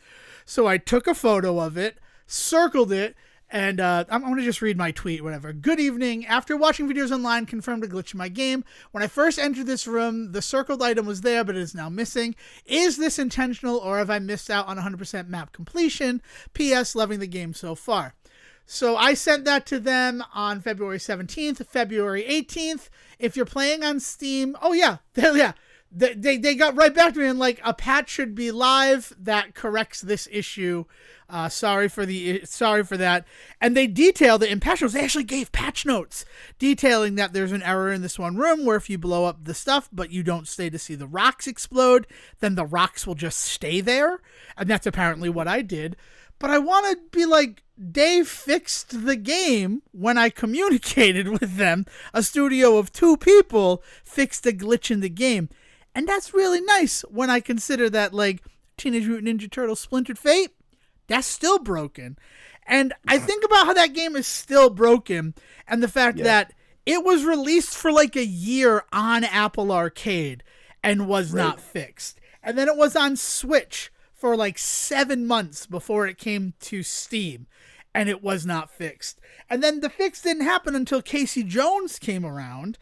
So I took a photo of it, circled it, and I'm going to just read my tweet, whatever. Good evening. After watching videos online, confirmed a glitch in my game. When I first entered this room, the circled item was there, but it is now missing. Is this intentional, or have I missed out on 100% map completion? P.S. Loving the game so far. So I sent that to them on February 17th, February 18th. If you're playing on Steam, oh yeah, yeah. They got right back to me and like, a patch should be live that corrects this issue. Sorry for that. And they detailed it in patch notes. They actually gave patch notes detailing that there's an error in this one room where if you blow up the stuff, but you don't stay to see the rocks explode, then the rocks will just stay there. And that's apparently what I did. But I want to be like, they fixed the game when I communicated with them. A studio of 2 people fixed a glitch in the game. And that's really nice when I consider that, like, Teenage Mutant Ninja Turtles Splintered Fate, that's still broken. And I think about how that game is still broken, and the fact that it was released for like a year on Apple Arcade and was not fixed. And then it was on Switch for like 7 months before it came to Steam, and it was not fixed. And then the fix didn't happen until Casey Jones came around,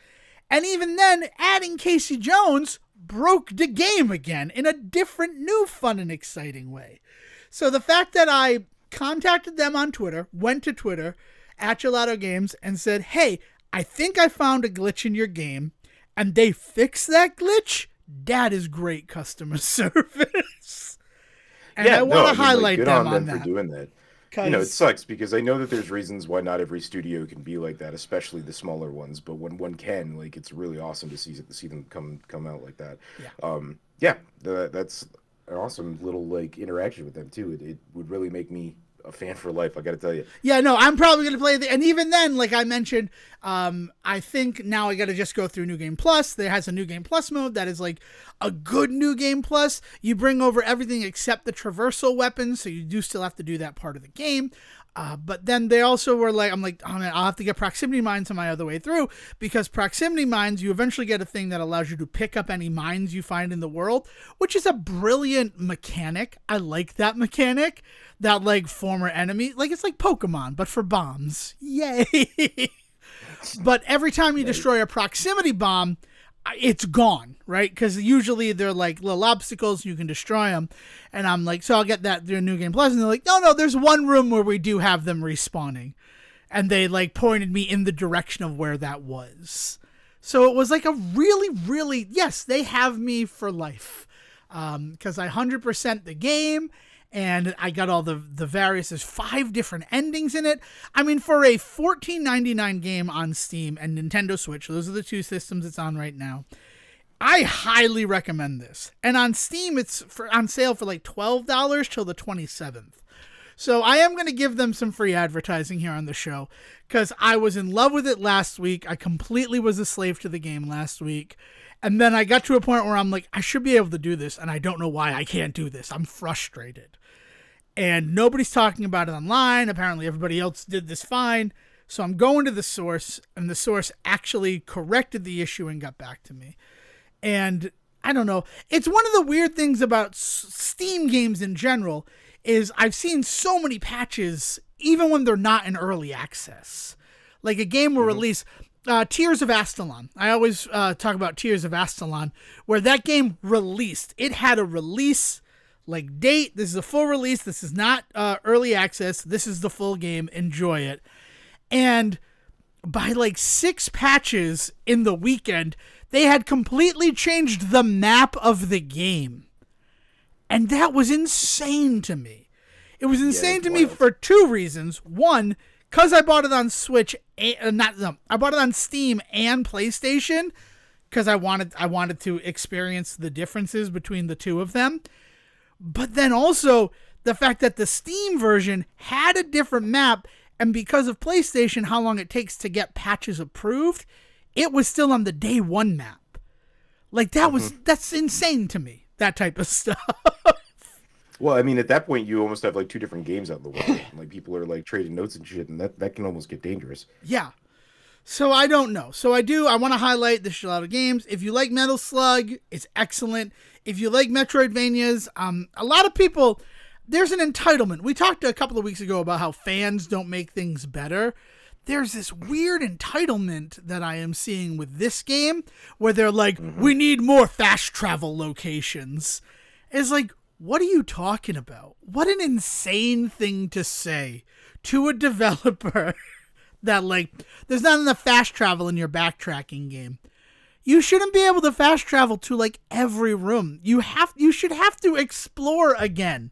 and even then, adding Casey Jones broke the game again in a different, new, fun, and exciting way. So the fact that I contacted them on Twitter, went to Twitter at Gelato Games and said, hey, I think I found a glitch in your game, and they fixed that glitch, that is great customer service. And I want to highlight good them on on them that. for doing that. It sucks because I know that there's reasons why not every studio can be like that, especially the smaller ones. But when one can, like, it's really awesome to see them come out like that. That's an awesome little like interaction with them too. It would really make me a fan for life, I gotta tell you. Yeah, no, I'm probably gonna play and even then, like I mentioned, I think now I gotta just go through New Game Plus. There has a New Game Plus mode that is like a good New Game Plus. You bring over everything except the traversal weapons, so you do still have to do that part of the game. But then they also were like, I'm like, oh man, I'll have to get proximity mines on my other way through, because proximity mines, you eventually get a thing that allows you to pick up any mines you find in the world, which is a brilliant mechanic. I like that mechanic, that like former enemy, like it's like Pokemon, but for bombs. Yay. But every time you destroy a proximity bomb, it's gone, right? Because usually they're like little obstacles, you can destroy them. And I'm like, so I'll get that through New Game Plus. And they're like, no, there's one room where we do have them respawning. And they like pointed me in the direction of where that was. So it was like a really, really, yes, they have me for life. Because I 100% the game. And I got all the various, there's 5 different endings in it. I mean, for a $14.99 game on Steam and Nintendo Switch, those are the 2 systems it's on right now, I highly recommend this. And on Steam, it's on sale for like $12 till the 27th. So I am going to give them some free advertising here on the show, because I was in love with it last week. I completely was a slave to the game last week. And then I got to a point where I'm like, I should be able to do this, and I don't know why I can't do this. I'm frustrated. And nobody's talking about it online. Apparently everybody else did this fine. So I'm going to the source, and the source actually corrected the issue and got back to me. And I don't know. It's one of the weird things about Steam games in general is I've seen so many patches, even when they're not in early access. Like a game will release... Tears of Astalon. I always talk about Tears of Astalon, where that game released. It had a release like date. This is a full release. This is not early access. This is the full game. Enjoy it. And by like 6 patches in the weekend, they had completely changed the map of the game. And that was insane to me. It was insane to me for 2 reasons. One, because I bought it on Switch, I bought it on Steam and PlayStation, because I wanted to experience the differences between the 2 of them. But then also the fact that the Steam version had a different map, and because of PlayStation, how long it takes to get patches approved, it was still on the day 1 map. Like that's insane to me, that type of stuff. Well, I mean, at that point, you almost have like 2 different games out in the world. Like people are like trading notes and shit, and that can almost get dangerous. Yeah. So I don't know. So I want to highlight the Gelato Games. If you like Metal Slug, it's excellent. If you like Metroidvanias, a lot of people, there's an entitlement. We talked a couple of weeks ago about how fans don't make things better. There's this weird entitlement that I am seeing with this game where they're like, we need more fast travel locations. It's like, what are you talking about? What an insane thing to say to a developer that like, there's not enough fast travel in your backtracking game. You shouldn't be able to fast travel to like every room. You should have to explore again,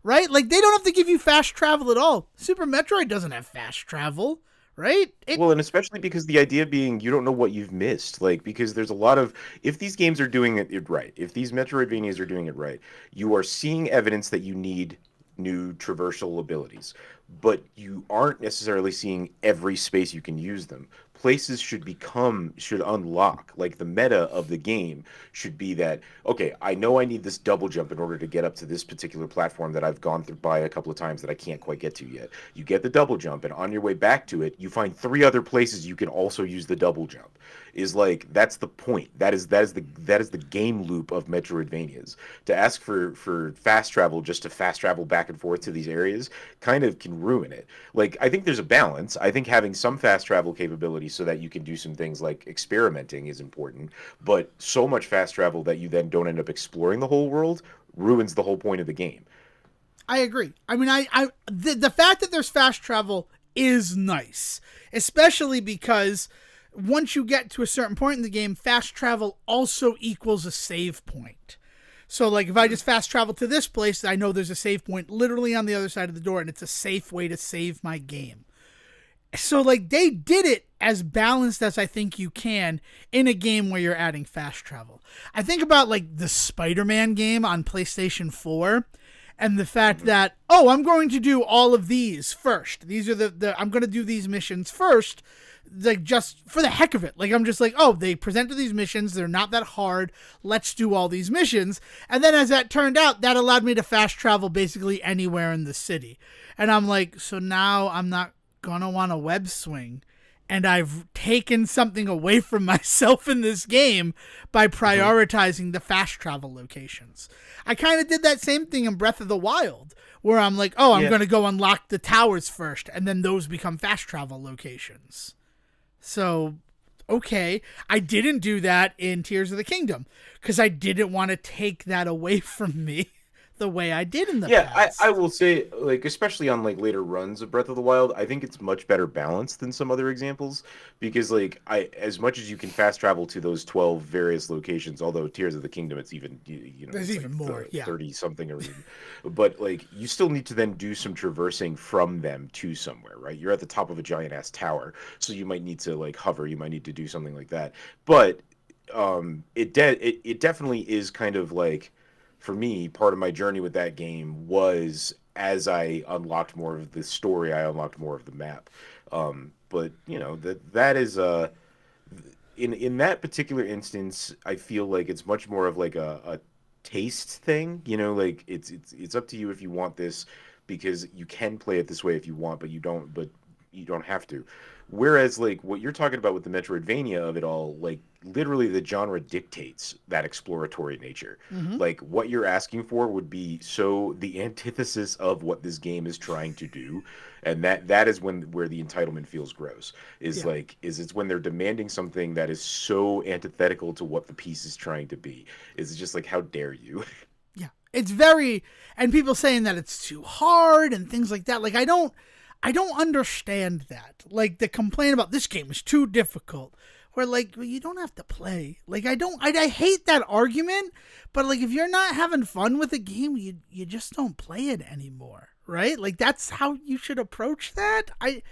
right? Like they don't have to give you fast travel at all. Super Metroid doesn't have fast travel. Right? Well, and especially because the idea being you don't know what you've missed. Like, because there's a lot of, if these games are doing it right, if these Metroidvanias are doing it right, you are seeing evidence that you need new traversal abilities, but you aren't necessarily seeing every space you can use them. Places should unlock, like the meta of the game should be that, okay, I know I need this double jump in order to get up to this particular platform that I've gone through by a couple of times that I can't quite get to yet. You get the double jump, and on your way back to it, you find 3 other places you can also use the double jump. Is like, that's the point. That is the game loop of Metroidvanias. To ask for fast travel just to fast travel back and forth to these areas kind of can ruin it. Like, I think there's a balance. I think having some fast travel capability so that you can do some things like experimenting is important, but so much fast travel that you then don't end up exploring the whole world ruins the whole point of the game. I agree. I mean, the fact that there's fast travel is nice, especially because once you get to a certain point in the game, fast travel also equals a save point. So, like, if I just fast travel to this place, I know there's a save point literally on the other side of the door, and it's a safe way to save my game. So, like, they did it as balanced as I think you can in a game where you're adding fast travel. I think about, like, the Spider-Man game on PlayStation 4 and the fact that, oh, I'm going to do all of these first. These are I'm going to do these missions first, like, just for the heck of it. Like, I'm just like, oh, they presented these missions. They're not that hard. Let's do all these missions. And then as that turned out, that allowed me to fast travel basically anywhere in the city. And I'm like, so now I'm not gonna want a web swing, and I've taken something away from myself in this game by prioritizing the fast travel locations. I kind of did that same thing in Breath of the Wild, where I'm like, oh, I'm gonna go unlock the towers first, and then those become fast travel locations. So, okay, I didn't do that in Tears of the Kingdom because I didn't want to take that away from me the way I did in the past. I will say, like, especially on like later runs of Breath of the Wild, I think it's much better balanced than some other examples because, like, as much as you can fast travel to those 12 various locations, although Tears of the Kingdom it's even there's even like more, 30 something or even, but like you still need to then do some traversing from them to somewhere, right? You're at the top of a giant ass tower, so you might need to like hover, you might need to do something like that, but it definitely is kind of like, for me, part of my journey with that game was as I unlocked more of the story, I unlocked more of the map. But that is in that particular instance, I feel like it's much more of like a taste thing. Like it's up to you if you want this, because you can play it this way if you want, but you don't have to. Whereas, like, what you're talking about with the Metroidvania of it all, like, literally the genre dictates that exploratory nature. Like, what you're asking for would be so the antithesis of what this game is trying to do, and that is where the entitlement feels gross. It's when they're demanding something that is so antithetical to what the piece is trying to be. It's just like, how dare you? Yeah, it's very, and people saying that it's too hard and things like that. Like, I don't understand that. Like, the complaint about this game is too difficult. Where, like, well, you don't have to play. Like, I hate that argument, but, like, if you're not having fun with a game, you just don't play it anymore, right? Like, that's how you should approach that. I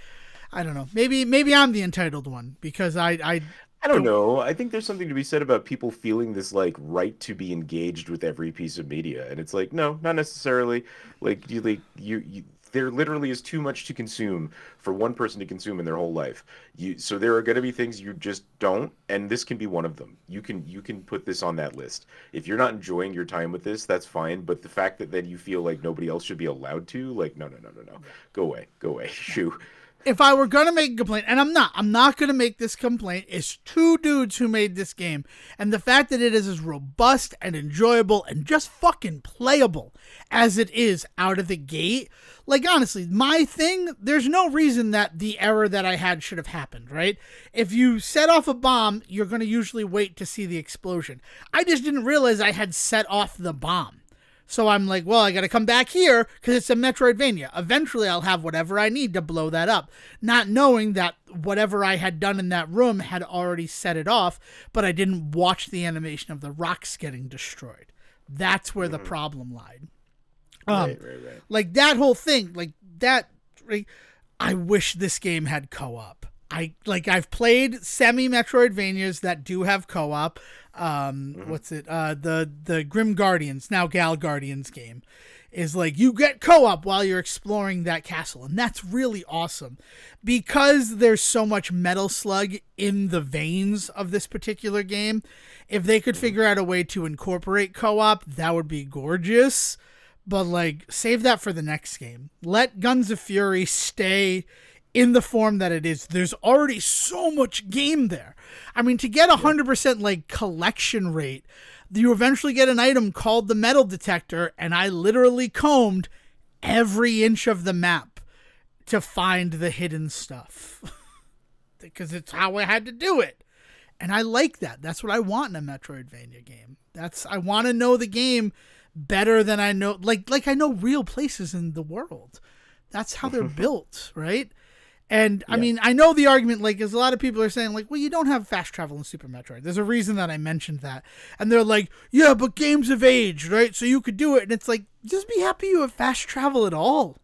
don't know. Maybe I'm the entitled one, because I don't know. I think there's something to be said about people feeling this, like, right to be engaged with every piece of media, and it's like, no, not necessarily. Like, you there literally is too much to consume for one person to consume in their whole life. So there are going to be things you just don't, and this can be one of them. You can put this on that list. If you're not enjoying your time with this, that's fine. But the fact that then you feel like nobody else should be allowed to, like, no. Go away. Shoo. If I were going to make a complaint, and I'm not going to make this complaint, it's two dudes who made this game. And the fact that it is as robust and enjoyable and just fucking playable as it is out of the gate. Like, honestly, my thing, there's no reason that the error that I had should have happened, right? If you set off a bomb, you're going to usually wait to see the explosion. I just didn't realize I had set off the bomb. So I'm like, well, I got to come back here because it's a Metroidvania. Eventually, I'll have whatever I need to blow that up. Not knowing that whatever I had done in that room had already set it off, but I didn't watch the animation of the rocks getting destroyed. That's where the problem lied. Right. Like, that whole thing, like, that, like, I wish this game had co-op. I've played semi-Metroidvanias that do have co-op. What's it? The Grim Guardians, now Gal Guardians game, is like you get co-op while you're exploring that castle, and that's really awesome because there's so much Metal Slug in the veins of this particular game. If they could figure out a way to incorporate co-op, that would be gorgeous. But, like, save that for the next game. Let Guns of Fury stay in the form that it is. There's already so much game there. I mean, to get 100% like collection rate, you eventually get an item called the metal detector, and I literally combed every inch of the map to find the hidden stuff because it's how I had to do it. And I like that. That's what I want in a Metroidvania game. I want to know the game better than I know, like I know real places in the world. That's how they're built, right? And I mean, I know the argument, like, because a lot of people are saying, like, well, you don't have fast travel in Super Metroid. There's a reason that I mentioned that. And they're like, yeah, but games have aged, right? So you could do it. And it's like, just be happy you have fast travel at all.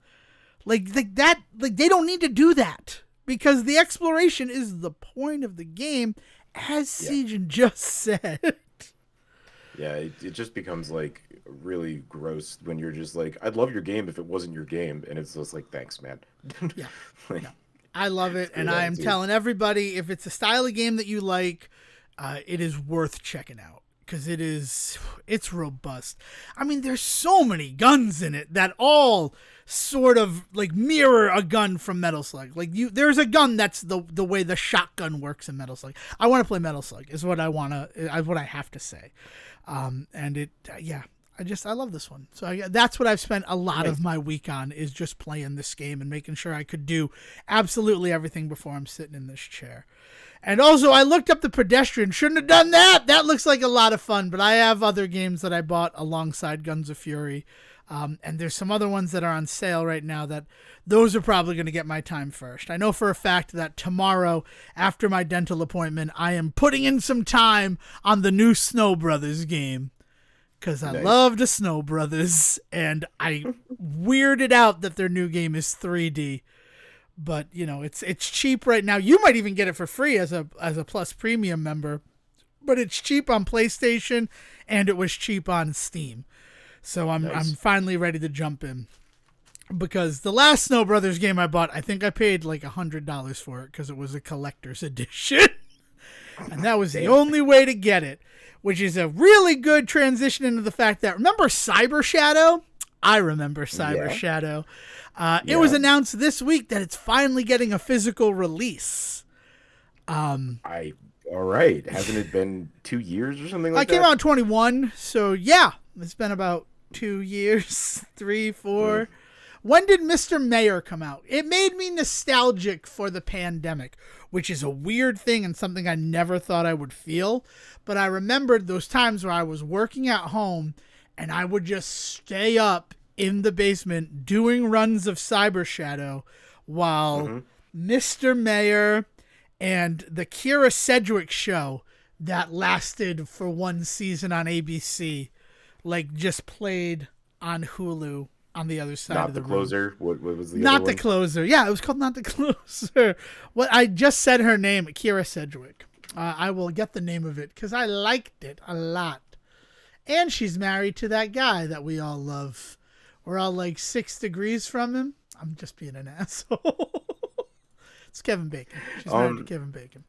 Like that, like, they don't need to do that because the exploration is the point of the game, as Sejohn just said. Yeah, it just becomes like really gross when you're just like, I'd love your game if it wasn't your game, and it's just like, thanks, man. Yeah, like, no. I love it, and I am telling everybody, if it's a style of game that you like, it is worth checking out because it's robust. I mean, there's so many guns in it that all sort of like mirror a gun from Metal Slug. Like there's a gun that's the way the shotgun works in Metal Slug. I want to play Metal Slug is what I have to say. And it, I love this one. So that's what I've spent a lot of my week on, is just playing this game and making sure I could do absolutely everything before I'm sitting in this chair. And also, I looked up the Pedestrian. Shouldn't have done that. That looks like a lot of fun, but I have other games that I bought alongside Guns of Fury. And there's some other ones that are on sale right now that those are probably going to get my time first. I know for a fact that tomorrow, after my dental appointment, I am putting in some time on the new Snow Brothers game. Because I love the Snow Brothers, and I weirded out that their new game is 3D. But, you know, it's cheap right now. You might even get it for free as a Plus Premium member. But it's cheap on PlayStation, and it was cheap on Steam. So I'm finally ready to jump in. Because the last Snow Brothers game I bought, I think I paid like $100 for it because it was a collector's edition. And that was the only way to get it. Which is a really good transition into the fact that, remember Cyber Shadow? I remember Cyber Shadow. It was announced this week that it's finally getting a physical release. All right. Hasn't it been 2 years or something like that? I came out in 21, so yeah, it's been about 2 years, 3, 4. When did Mr. Mayor come out? It made me nostalgic for the pandemic, which is a weird thing and something I never thought I would feel. But I remembered those times where I was working at home and I would just stay up in the basement doing runs of Cyber Shadow while Mr. Mayor and the Kira Sedgwick show that lasted for one season on ABC, like, just played on Hulu on the other side of the room. Not the Closer? What was the Not other one? the Closer. Yeah, it was called Not the Closer. What I just said her name, Kira Sedgwick. I will get the name of it because I liked it a lot. And she's married to that guy that we all love. We're all like 6 degrees from him. I'm just being an asshole. It's Kevin Bacon. She's married to Kevin Bacon.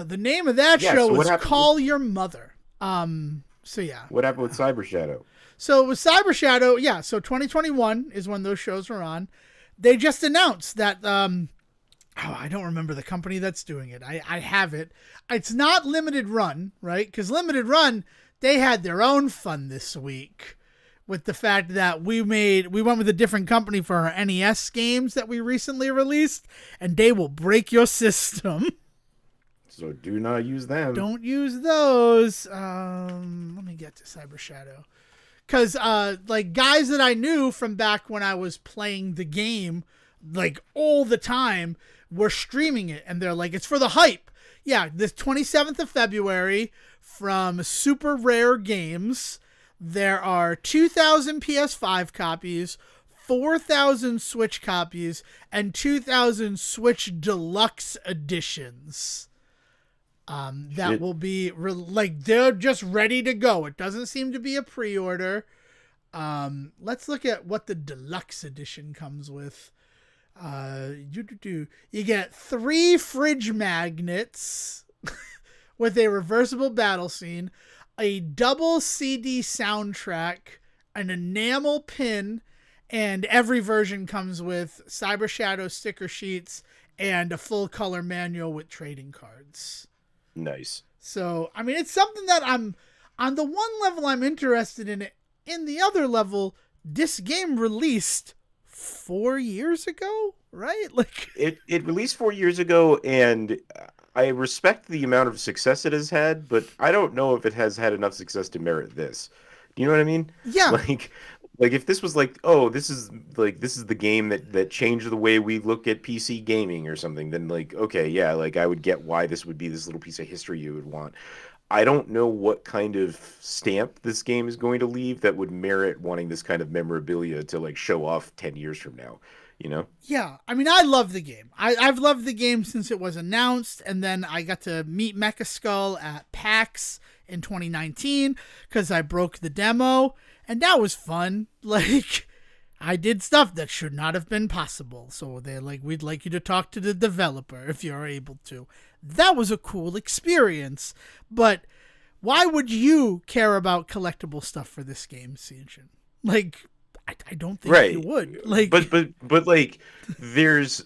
The name of that show was Call Your Mother. So yeah. What happened with Cyber Shadow? So with Cyber Shadow, yeah, so 2021 is when those shows were on. They just announced that, I don't remember the company that's doing it. I have it. It's not Limited Run, right? Because Limited Run, they had their own fun this week with the fact that we went with a different company for our NES games that we recently released, and they will break your system. So do not use them. Don't use those. Let me get to Cyber Shadow. Because, like, guys that I knew from back when I was playing the game, like, all the time, were streaming it. And they're like, it's for the hype. Yeah, the 27th of February from Super Rare Games. There are 2,000 PS5 copies, 4,000 Switch copies, and 2,000 Switch Deluxe editions. That will be like, they're just ready to go. It doesn't seem to be a pre-order. Let's look at what the deluxe edition comes with. You get 3 fridge magnets with a reversible battle scene, a double CD soundtrack, an enamel pin, and every version comes with Cyber Shadow sticker sheets and a full color manual with trading cards. Nice. So, I mean, it's something that I'm, on the one level, I'm interested in it. In the other level, this game released 4 years ago, right? Like, it released 4 years ago, and I respect the amount of success it has had, but I don't know if it has had enough success to merit this. Do you know what I mean? Yeah. Like if this was like, oh, this is the game that changed the way we look at PC gaming or something, then like, okay, yeah, like I would get why this would be this little piece of history you would want. I don't know what kind of stamp this game is going to leave that would merit wanting this kind of memorabilia to like show off 10 years from now, you know? Yeah, I mean, I love the game. I've loved the game since it was announced, and then I got to meet Mecha Skull at PAX in 2019 because I broke the demo, and that was fun. Like, I did stuff that should not have been possible. So they're like, we'd like you to talk to the developer if you're able to. That was a cool experience. But why would you care about collectible stuff for this game, Sejohn? Like, I don't think Right. you would. Like, but like there is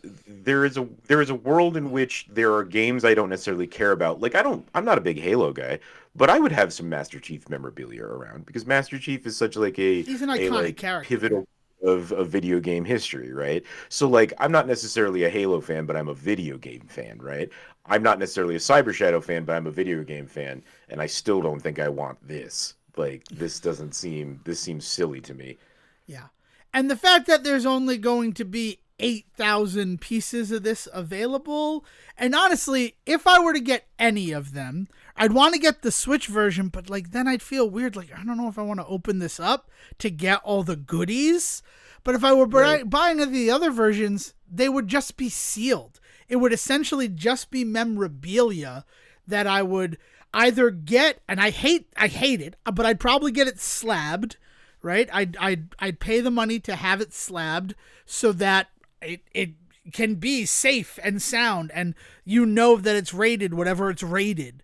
a world in which there are games I don't necessarily care about. Like I'm not a big Halo guy, but I would have some Master Chief memorabilia around because Master Chief is such like he's an a iconic like character. pivotal of video game history, right? So like I'm not necessarily a Halo fan, but I'm a video game fan, right? I'm not necessarily a Cyber Shadow fan, but I'm a video game fan, and I still don't think I want this. Like this seems silly to me. Yeah. And the fact that there's only going to be 8,000 pieces of this available, and honestly, if I were to get any of them, I'd want to get the Switch version, but like then I'd feel weird. Like, I don't know if I want to open this up to get all the goodies. But if I were buying the other versions, they would just be sealed. It would essentially just be memorabilia that I would either get, and I hate it, but I'd probably get it slabbed, right? I'd pay the money to have it slabbed so that it can be safe and sound, and you know that it's rated whatever it's rated,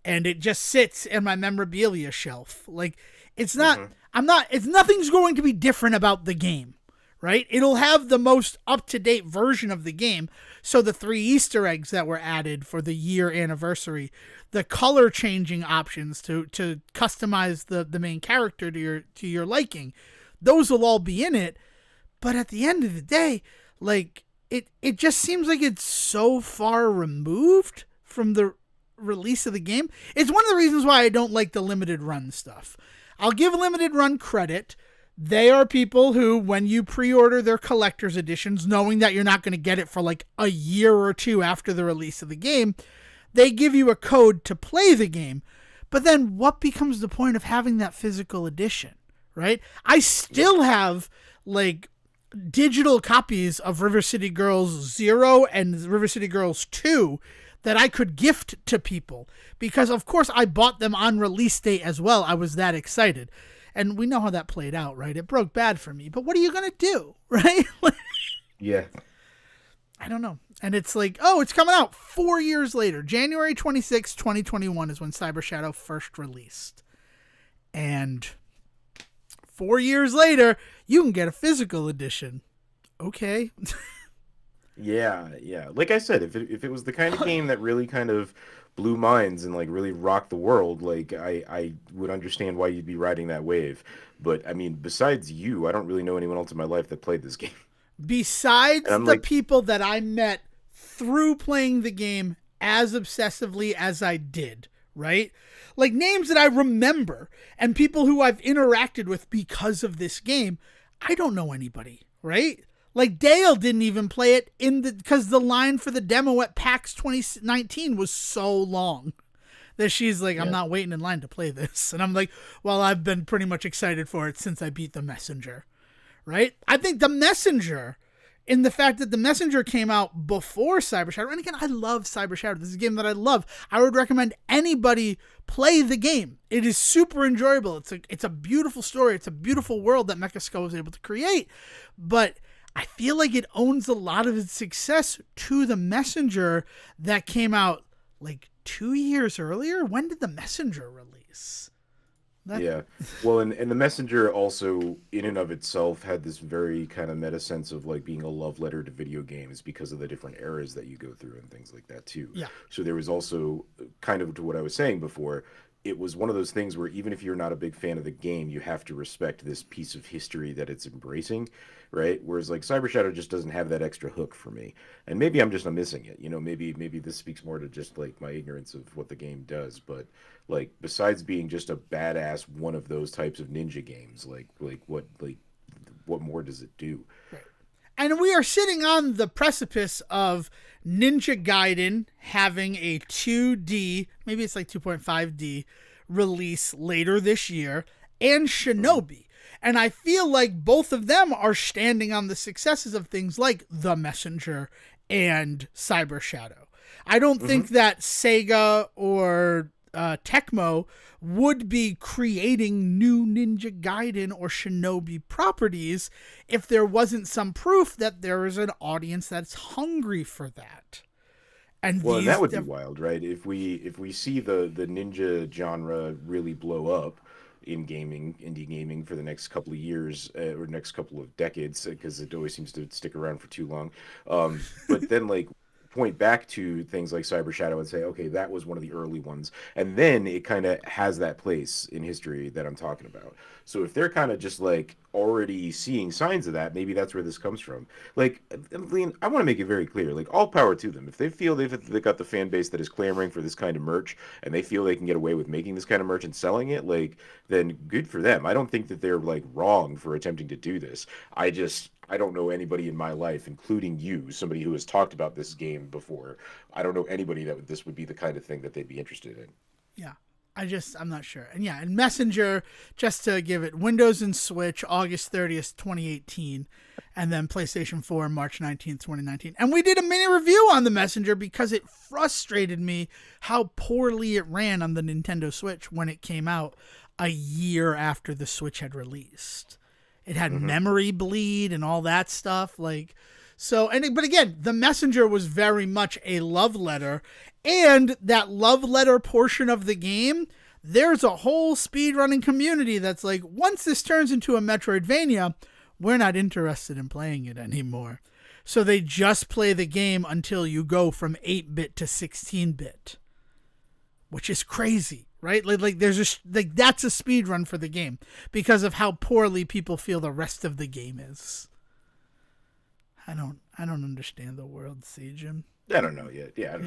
and it just sits in my memorabilia shelf. Like, it's not, nothing's going to be different about the game, right? It'll have the most up-to-date version of the game. So the 3 Easter eggs that were added for the year anniversary, the color changing options to customize the main character to your liking, those will all be in it. But at the end of the day, like, it just seems like it's so far removed from the release of the game. It's one of the reasons why I don't like the limited run stuff. I'll give limited run credit. They are people who, when you pre-order their collector's editions, knowing that you're not going to get it for like a year or two after the release of the game, they give you a code to play the game. But then what becomes the point of having that physical edition, right? I still have like digital copies of River City Girls 0 and River City Girls 2 that I could gift to people because, of course, I bought them on release date as well. I was that excited. And we know how that played out, right? It broke bad for me. But what are you going to do, right? Yeah. I don't know. And it's like, oh, it's coming out 4 years later. January 26, 2021 is when Cyber Shadow first released. And 4 years later, you can get a physical edition. Okay. Yeah. Like I said, if it was the kind of game that really kind of blew minds and like really rocked the world, like I would understand why you'd be riding that wave. But I mean, besides you, I don't really know anyone else in my life that played this game. Besides the like, people that I met through playing the game as obsessively as I did, right? Like names that I remember and people who I've interacted with because of this game, I don't know anybody, right? Like Dale didn't even play it because the line for the demo at PAX 2019 was so long that she's like, I'm not waiting in line to play this. And I'm like, well, I've been pretty much excited for it since I beat The Messenger, right? I think The Messenger, in the fact that The Messenger came out before Cyber Shadow, and again, I love Cyber Shadow. This is a game that I love. I would recommend anybody play the game. It is super enjoyable. It's a beautiful story. It's a beautiful world that Mecha Skull was able to create. But I feel like it owns a lot of its success to The Messenger that came out like 2 years earlier. When did The Messenger release? Yeah. Well, and The Messenger also, in and of itself, had this very kind of meta sense of like being a love letter to video games because of the different eras that you go through and things like that too. Yeah. So there was also kind of to what I was saying before, it was one of those things where even if you're not a big fan of the game, you have to respect this piece of history that it's embracing, right? Whereas like Cyber Shadow just doesn't have that extra hook for me. And maybe I'm missing it. You know, maybe this speaks more to just like my ignorance of what the game does, but like besides being just a badass one of those types of ninja games, like what what more does it do? Right. And we are sitting on the precipice of Ninja Gaiden having a 2D, maybe it's like 2.5D release later this year, and Shinobi. And I feel like both of them are standing on the successes of things like The Messenger and Cyber Shadow. I don't think that Sega or Tecmo would be creating new Ninja Gaiden or Shinobi properties if there wasn't some proof that there is an audience that's hungry for that. And that would be wild, right? If we see the ninja genre really blow up in gaming, indie gaming, for the next couple of years or next couple of decades, because it always seems to stick around for too long. But then like point back to things like Cyber Shadow and say, okay, that was one of the early ones, and then it kind of has that place in history that I'm talking about. So if they're kind of just like already seeing signs of that, maybe that's where this comes from. Like, I mean, I want to make it very clear, like, all power to them. If they feel they've got the fan base that is clamoring for this kind of merch, and they feel they can get away with making this kind of merch and selling it, like, then good for them. I don't think that they're like wrong for attempting to do this. I don't know anybody in my life, including you, somebody who has talked about this game before. I don't know anybody that this would be the kind of thing that they'd be interested in. Yeah. I'm not sure. And yeah, and Messenger, just to give it, Windows and Switch, August 30th, 2018, and then PlayStation 4, March 19th, 2019. And we did a mini review on the Messenger because it frustrated me how poorly it ran on the Nintendo Switch when it came out a year after the Switch had released. It had memory bleed and all that stuff. But again, the Messenger was very much a love letter, and that love letter portion of the game, there's a whole speedrunning community that's like, once this turns into a metroidvania, we're not interested in playing it anymore. So they just play the game until you go from 8-bit to 16-bit, which is crazy. Right? That's a speed run for the game because of how poorly people feel the rest of the game is. I don't understand the world, Sejohn. I don't know yet. Yeah,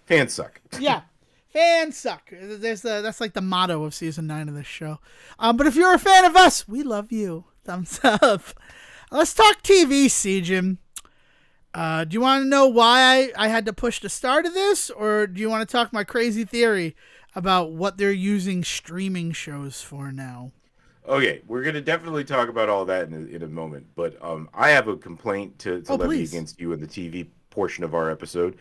fans suck. Yeah, fans suck. That's like the motto of season 9 of this show. But if you're a fan of us, we love you. Thumbs up. Let's talk TV, Sejohn. Do you want to know why I had to push the start of this, or do you want to talk my crazy theory about what they're using streaming shows for now? Okay, we're going to definitely talk about all that in a moment, but I have a complaint to levy against you in the TV portion of our episode.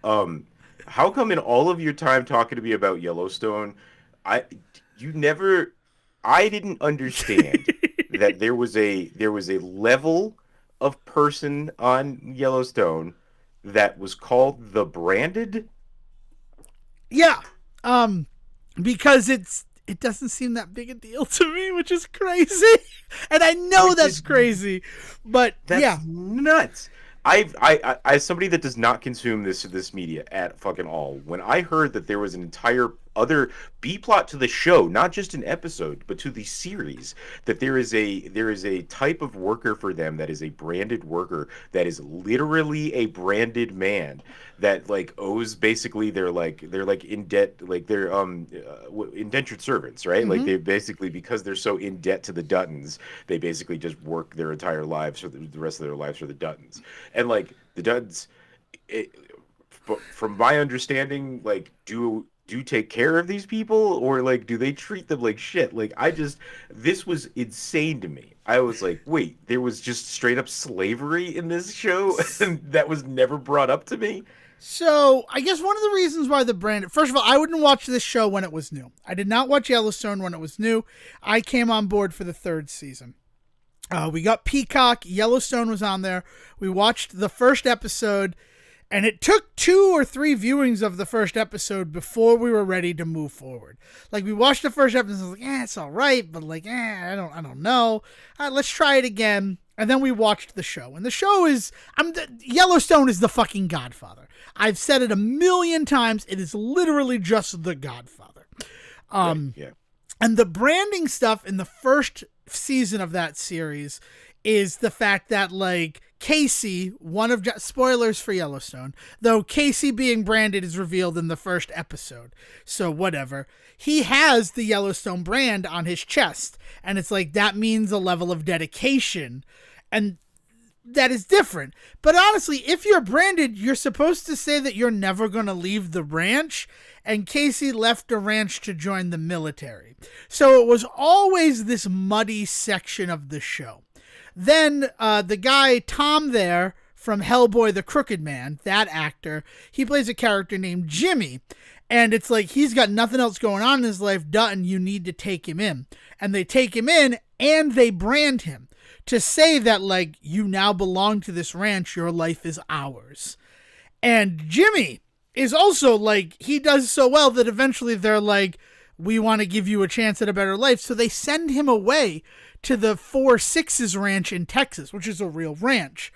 How come in all of your time talking to me about Yellowstone, I didn't understand that there was a level of person on Yellowstone that was called the Branded? Yeah. Because it doesn't seem that big a deal to me, which is crazy. And I know that's crazy, but that's nuts. I as somebody that does not consume this media at fucking all, when I heard that there was an entire other B plot to the show, not just an episode, but to the series, that there is a type of worker for them that is a branded worker that is literally a branded man that like owes basically they're like in debt, like they're indentured servants, right? Like they basically, because they're so in debt to the Duttons, they basically just work their entire lives for the rest of their lives for the Duttons. And like the Duttons, from my understanding, like do take care of these people, or like do they treat them like shit? Like this was insane to me. I was like, wait, there was just straight up slavery in this show and that was never brought up to me. So I guess one of the reasons why the brand, first of all, I wouldn't watch this show when it was new. I did not watch Yellowstone when it was new. I came on board for the 3rd season. We got Peacock. Yellowstone was on there. We watched the first episode, and it took 2 or 3 viewings of the first episode before we were ready to move forward. Like, we watched the first episode, like, it's all right, but like, I don't know. Let's try it again. And then we watched the show. And the show is, Yellowstone is the fucking Godfather. I've said it a million times. It is literally just the Godfather. Yeah. And the branding stuff in the first season of that series is the fact that, like, Casey, spoilers for Yellowstone, though Casey being branded is revealed in the first episode. So whatever. He has the Yellowstone brand on his chest. And it's like, that means a level of dedication. And that is different. But honestly, if you're branded, you're supposed to say that you're never going to leave the ranch. And Casey left the ranch to join the military. So it was always this muddy section of the show. Then the guy, Tom there, from Hellboy the Crooked Man, that actor, he plays a character named Jimmy. And it's like, he's got nothing else going on in his life. Dutton, you need to take him in. And they take him in and they brand him to say that, like, you now belong to this ranch. Your life is ours. And Jimmy is also like, he does so well that eventually they're like, we want to give you a chance at a better life. So they send him away to the 4 Sixes ranch in Texas, which is a real ranch.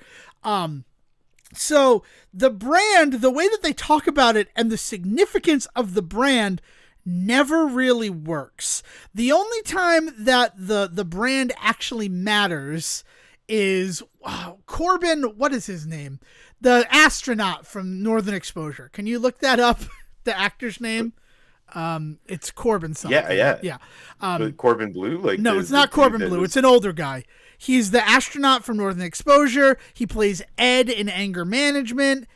So the brand, the way that they talk about it and the significance of the brand never really works. The only time that the brand actually matters is Corbin, what is his name? The astronaut from Northern Exposure. Can you look that up? The actor's name? It's Corbin something. Yeah. Corbin Blue? No, it's not Corbin Blue. It's an older guy. He's the astronaut from Northern Exposure. He plays Ed in Anger Management.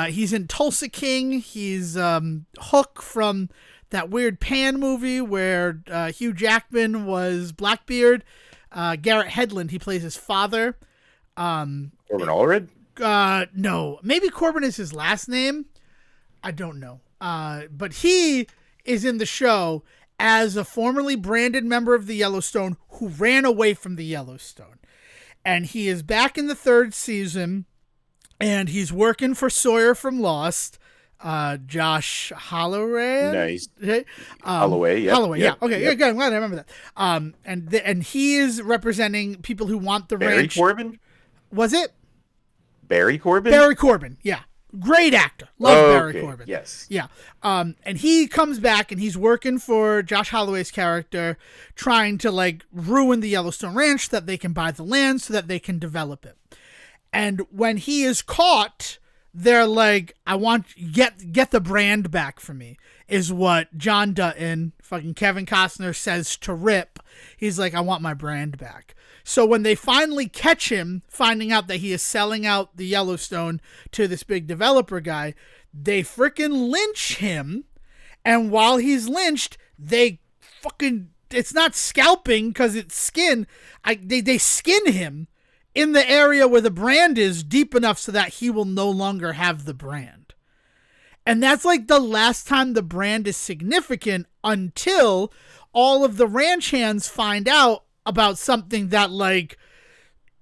He's in Tulsa King. He's Hook from that weird Pan movie where Hugh Jackman was Blackbeard. Garrett Hedlund, he plays his father. Corbin Allred? No. Maybe Corbin is his last name. I don't know. But he is in the show as a formerly branded member of the Yellowstone who ran away from the Yellowstone. And he is back in the 3rd season, and he's working for Sawyer from Lost, Josh Holloway. Nice. Holloway, yeah. Holloway, yeah. Okay, yeah, good. I'm glad I remember that. And he is representing people who want the ranch. Barry Corbin? Was it? Barry Corbin? Barry Corbin, yeah. Great actor. Love Barry Corbin. Yes. Yeah. And he comes back and he's working for Josh Holloway's character, trying to like ruin the Yellowstone Ranch so that they can buy the land so that they can develop it. And when he is caught, they're like, I want get the brand back for me, is what John Dutton, fucking Kevin Costner, says to Rip. He's like, I want my brand back. So when they finally catch him, finding out that he is selling out the Yellowstone to this big developer guy, they freaking lynch him. And while he's lynched, they fucking, it's not scalping because it's skin. They skin him in the area where the brand is deep enough so that he will no longer have the brand. And that's like the last time the brand is significant until all of the ranch hands find out about something that, like,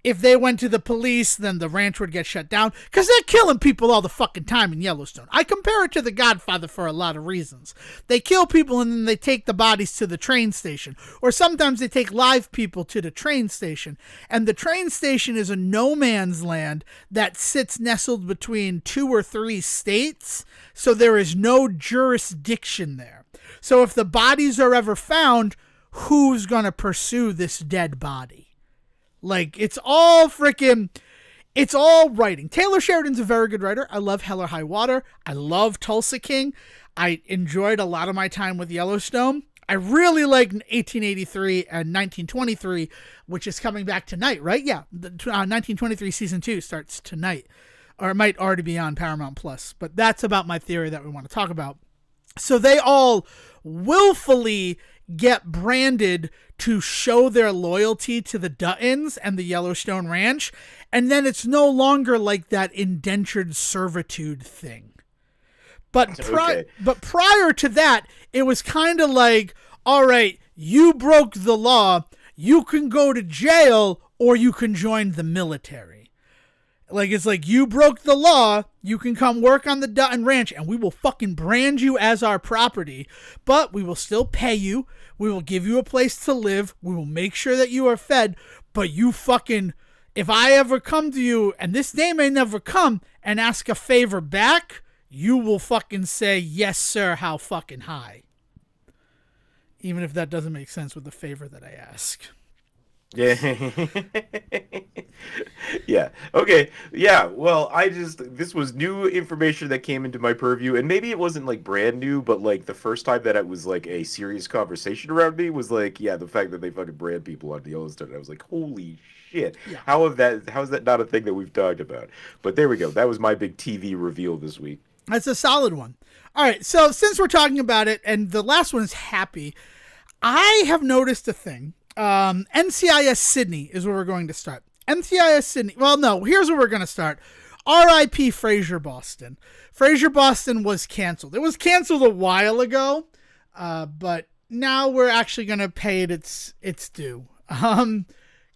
if they went to the police, then the ranch would get shut down. Because they're killing people all the fucking time in Yellowstone. I compare it to The Godfather for a lot of reasons. They kill people and then they take the bodies to the train station. Or sometimes they take live people to the train station. And the train station is a no man's land that sits nestled between 2 or 3 states. So there is no jurisdiction there. So if the bodies are ever found, who's going to pursue this dead body? Like, it's all writing. Taylor Sheridan's a very good writer. I love Hell or High Water. I love Tulsa King. I enjoyed a lot of my time with Yellowstone. I really like 1883 and 1923, which is coming back tonight, right? Yeah, 1923 season 2 starts tonight. Or it might already be on Paramount Plus. But that's about my theory that we want to talk about. So they all willfully get branded to show their loyalty to the Duttons and the Yellowstone Ranch, and then it's no longer like that indentured servitude thing. But prior to that, it was kind of like, all right, you broke the law, you can go to jail or you can join the military. Like, it's like, you broke the law, you can come work on the Dutton Ranch, and we will fucking brand you as our property, but we will still pay you, we will give you a place to live, we will make sure that you are fed, but you fucking, if I ever come to you, and this day may never come, and ask a favor back, you will fucking say, yes, sir, how fucking high. Even if that doesn't make sense with the favor that I ask. Yeah. Yeah. Okay. Yeah. Well, this was new information that came into my purview, and maybe it wasn't like brand new, but like the first time that it was like a serious conversation around me was like, yeah, the fact that they fucking brand people on Yellowstone. I was like, holy shit. Yeah. How is that not a thing that we've talked about? But there we go. That was my big TV reveal this week. That's a solid one. All right. So since we're talking about it, and the last one is happy, I have noticed a thing. NCIS Sydney is where we're going to start. NCIS Sydney. Well, no, here's where we're going to start. R.I.P. Frasier Boston. Frasier Boston was canceled. It was canceled a while ago, but now we're actually going to pay it its due.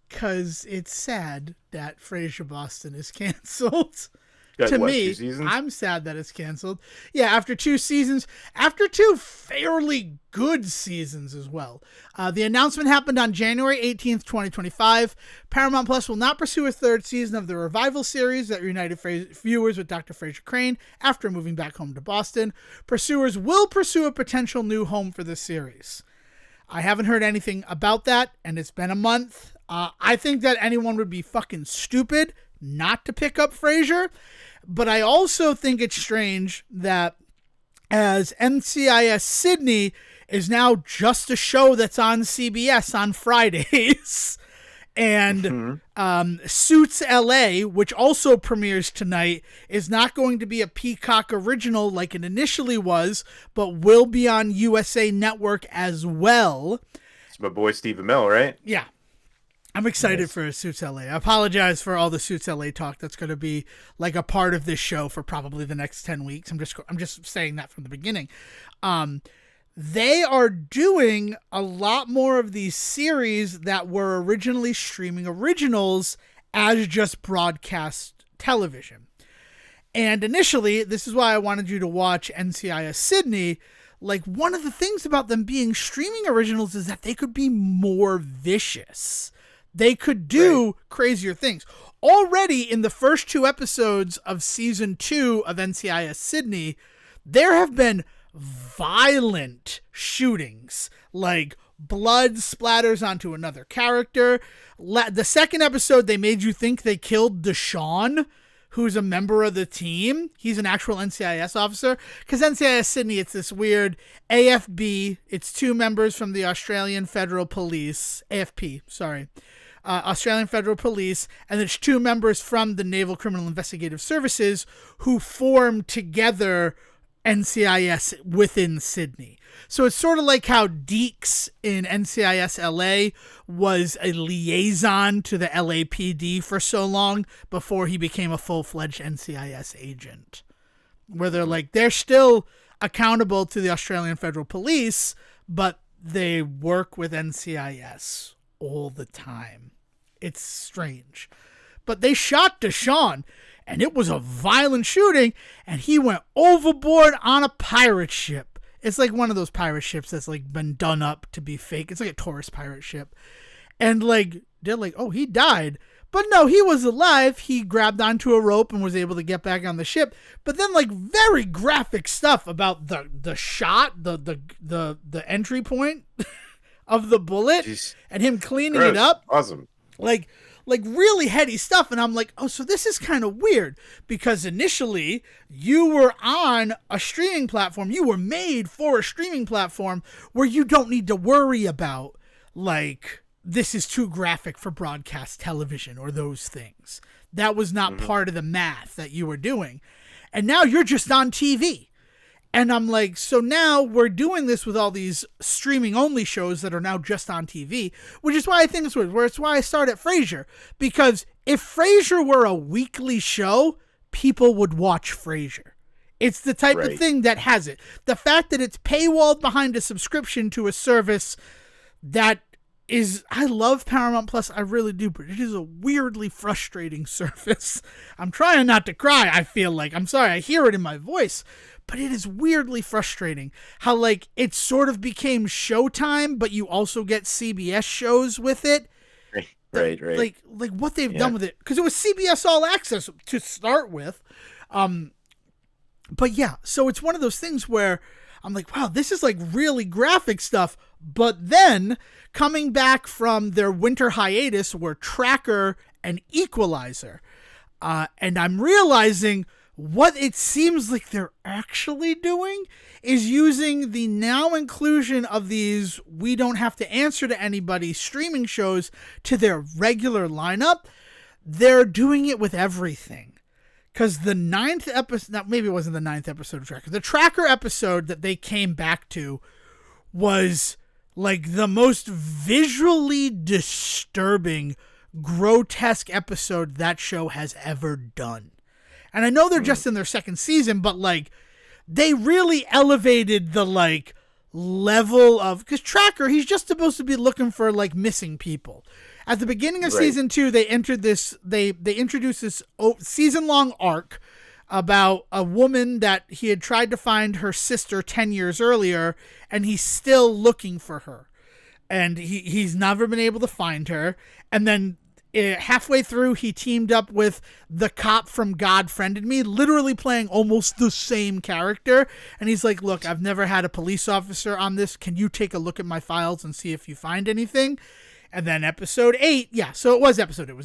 Because it's sad that Frasier Boston is canceled. To me, I'm sad that it's canceled. Yeah, after 2 seasons, after 2 fairly good seasons as well. The announcement happened on January 18th, 2025. Paramount Plus will not pursue a 3rd season of the revival series that reunited viewers with Dr. Frasier Crane after moving back home to Boston. Pursuers will pursue a potential new home for the series. I haven't heard anything about that, and it's been a month. I think that anyone would be fucking stupid not to pick up Frasier, but I also think it's strange that as NCIS Sydney is now just a show that's on CBS on Fridays, and Suits LA, which also premieres tonight, is not going to be a Peacock original like it initially was, but will be on USA Network as well. It's my boy Steve Amell, right? Yeah. I'm excited for Suits LA. I apologize for all the Suits LA talk that's going to be like a part of this show for probably the next 10 weeks. I'm just saying that from the beginning. They are doing a lot more of these series that were originally streaming originals as just broadcast television. And initially, this is why I wanted you to watch NCIS Sydney. Like, one of the things about them being streaming originals is that they could be more vicious. They could do crazier things. Already in the first 2 episodes of season 2 of NCIS Sydney, there have been violent shootings, like blood splatters onto another character. The second episode, they made you think they killed Sejohn, who's a member of the team. He's an actual NCIS officer. Because NCIS Sydney, it's this weird AFB. It's 2 members from the Australian Federal Police. AFP, sorry. Australian Federal Police, and there's 2 members from the Naval Criminal Investigative Services who form together NCIS within Sydney. So it's sort of like how Deeks in NCIS LA was a liaison to the LAPD for so long before he became a full-fledged NCIS agent. Where they're still accountable to the Australian Federal Police, but they work with NCIS all the time. It's strange. But they shot Sejohn, and it was a violent shooting, and he went overboard on a pirate ship. It's like one of those pirate ships that's like been done up to be fake. It's like a tourist pirate ship. And like, they're like, oh, he died. But no, he was alive. He grabbed onto a rope and was able to get back on the ship. But then like very graphic stuff about the shot, the entry point of the bullet. Jeez. And him cleaning it up. Awesome. Like really heady stuff. And I'm like, oh, so this is kind of weird, because initially you were on a streaming platform. You were made for a streaming platform where you don't need to worry about like, this is too graphic for broadcast television or those things. That was not part of the math that you were doing. And now you're just on TV. And I'm like, so now we're doing this with all these streaming only shows that are now just on TV, which is why I think it's weird, where it's why I start at Frasier. Because if Frasier were a weekly show, people would watch Frasier. It's the type of thing that has it. The fact that it's paywalled behind a subscription to a service that is, I love Paramount Plus, I really do, but it is a weirdly frustrating service. I'm trying not to cry, I feel like. I'm sorry, I hear it in my voice. But it is weirdly frustrating how, like, it sort of became Showtime, but you also get CBS shows with it. Right. Like what they've done with it. Because it was CBS All Access to start with. But yeah, so it's one of those things where I'm like, wow, this is like really graphic stuff. But then coming back from their winter hiatus were Tracker and Equalizer. And I'm realizing what it seems like they're actually doing is using the now inclusion of these we don't have to answer to anybody streaming shows to their regular lineup. They're doing it with everything. Because the 9th episode, maybe it wasn't the 9th episode of Tracker. The Tracker episode that they came back to was like the most visually disturbing, grotesque episode that show has ever done. And I know they're just in their second season, but like they really elevated the like level of, because Tracker, he's just supposed to be looking for like missing people. At the beginning of season 2, they introduced this season-long arc about a woman that he had tried to find her sister 10 years earlier, and he's still looking for her. And he's never been able to find her. And then halfway through, he teamed up with the cop from God Friended Me, literally playing almost the same character. And he's like, look, I've never had a police officer on this. Can you take a look at my files and see if you find anything? And then episode 8, so it was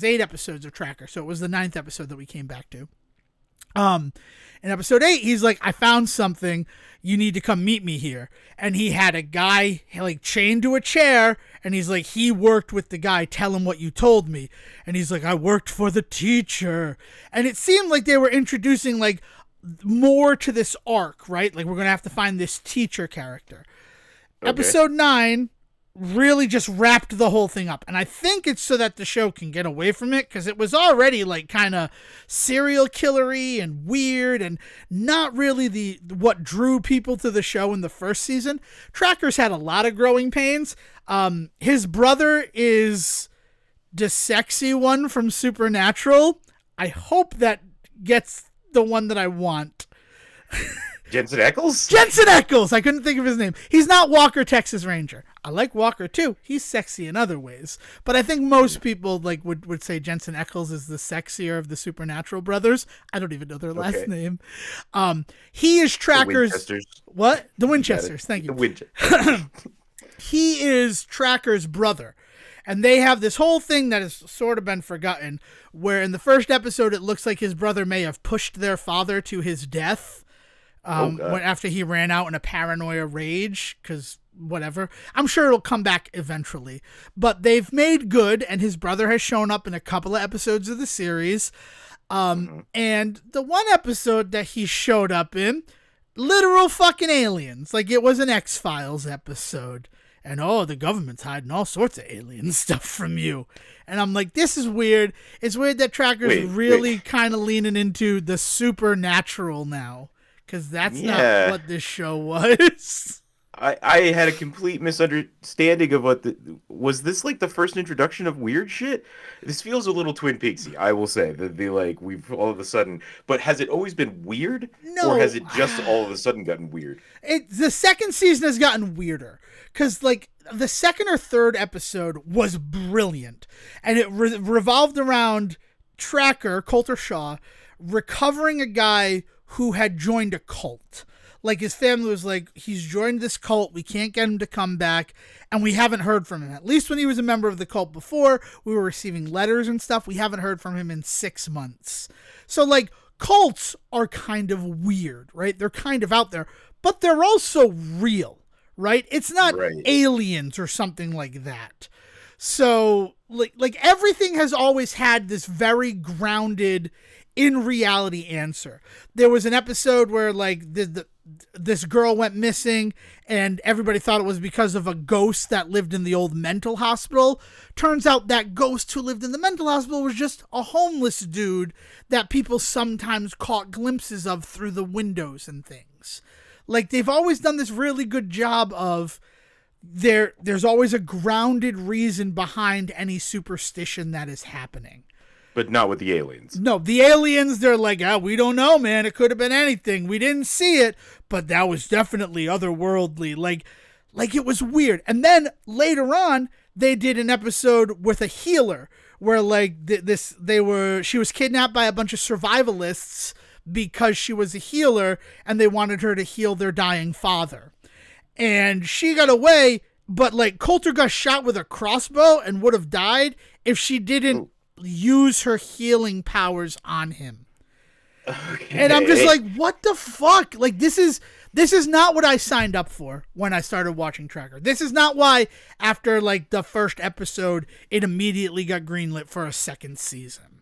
8 episodes of Tracker. So it was the 9th episode that we came back to. In episode 8, he's like, I found something. You need to come meet me here. And he had a guy like chained to a chair. And he's like, he worked with the guy. Tell him what you told me. And he's like, I worked for the teacher. And it seemed like they were introducing like more to this arc, right? Like we're going to have to find this teacher character. Okay. Episode 9 really just wrapped the whole thing up. And I think it's so that the show can get away from it, because it was already like kind of serial killery and weird and not really what drew people to the show in the first season. Tracker's had a lot of growing pains. His brother is the sexy one from Supernatural. I hope that gets the one that I want. Jensen Ackles? Jensen Ackles! I couldn't think of his name. He's not Walker, Texas Ranger. I like Walker too. He's sexy in other ways. But I think most people like would say Jensen Ackles is the sexier of the Supernatural brothers. I don't even know their last name. He is Tracker's... The Winchesters. What? The Winchesters. Thank you. The Winchesters. He is Tracker's brother. And they have this whole thing that has sort of been forgotten, where in the first episode it looks like his brother may have pushed their father to his death. After he ran out in a paranoia rage, because whatever. I'm sure it'll come back eventually. But they've made good, and his brother has shown up in a couple of episodes of the series. And the one episode that he showed up in, literal fucking aliens. Like it was an X-Files episode. And the government's hiding all sorts of alien stuff from you. And I'm like, this is weird. It's weird that Tracker's really kind of leaning into the supernatural now. Because that's not what this show was. I had a complete misunderstanding of was this like the first introduction of weird shit? This feels a little Twin Peaksy, I will say. We've all of a sudden, but has it always been weird? No. Or has it just all of a sudden gotten weird? The second season has gotten weirder. Because like the second or third episode was brilliant. And it revolved around Tracker, Coulter Shaw, recovering a guy who had joined a cult. Like his family was like, he's joined this cult, we can't get him to come back, and we haven't heard from him. At least when he was a member of the cult before, we were receiving letters and stuff. We haven't heard from him in 6 months. So like cults are kind of weird, right? They're kind of out there, but they're also real, right? It's not aliens or something like that. So like everything has always had this very grounded in reality answer. There was an episode where like this girl went missing and everybody thought it was because of a ghost that lived in the old mental hospital. Turns out that ghost who lived in the mental hospital was just a homeless dude that people sometimes caught glimpses of through the windows and things. Like they've always done this really good job of there's always a grounded reason behind any superstition that is happening. But not with the aliens. No, the aliens, they're like, we don't know, man. It could have been anything. We didn't see it, but that was definitely otherworldly. Like it was weird. And then later on, they did an episode with a healer where like she was kidnapped by a bunch of survivalists because she was a healer and they wanted her to heal their dying father. And she got away, but like Coulter got shot with a crossbow and would have died if she didn't use her healing powers on him. Okay. And I'm just like, what the fuck? Like, this is not what I signed up for when I started watching Tracker. This is not why after like the first episode, it immediately got greenlit for a second season.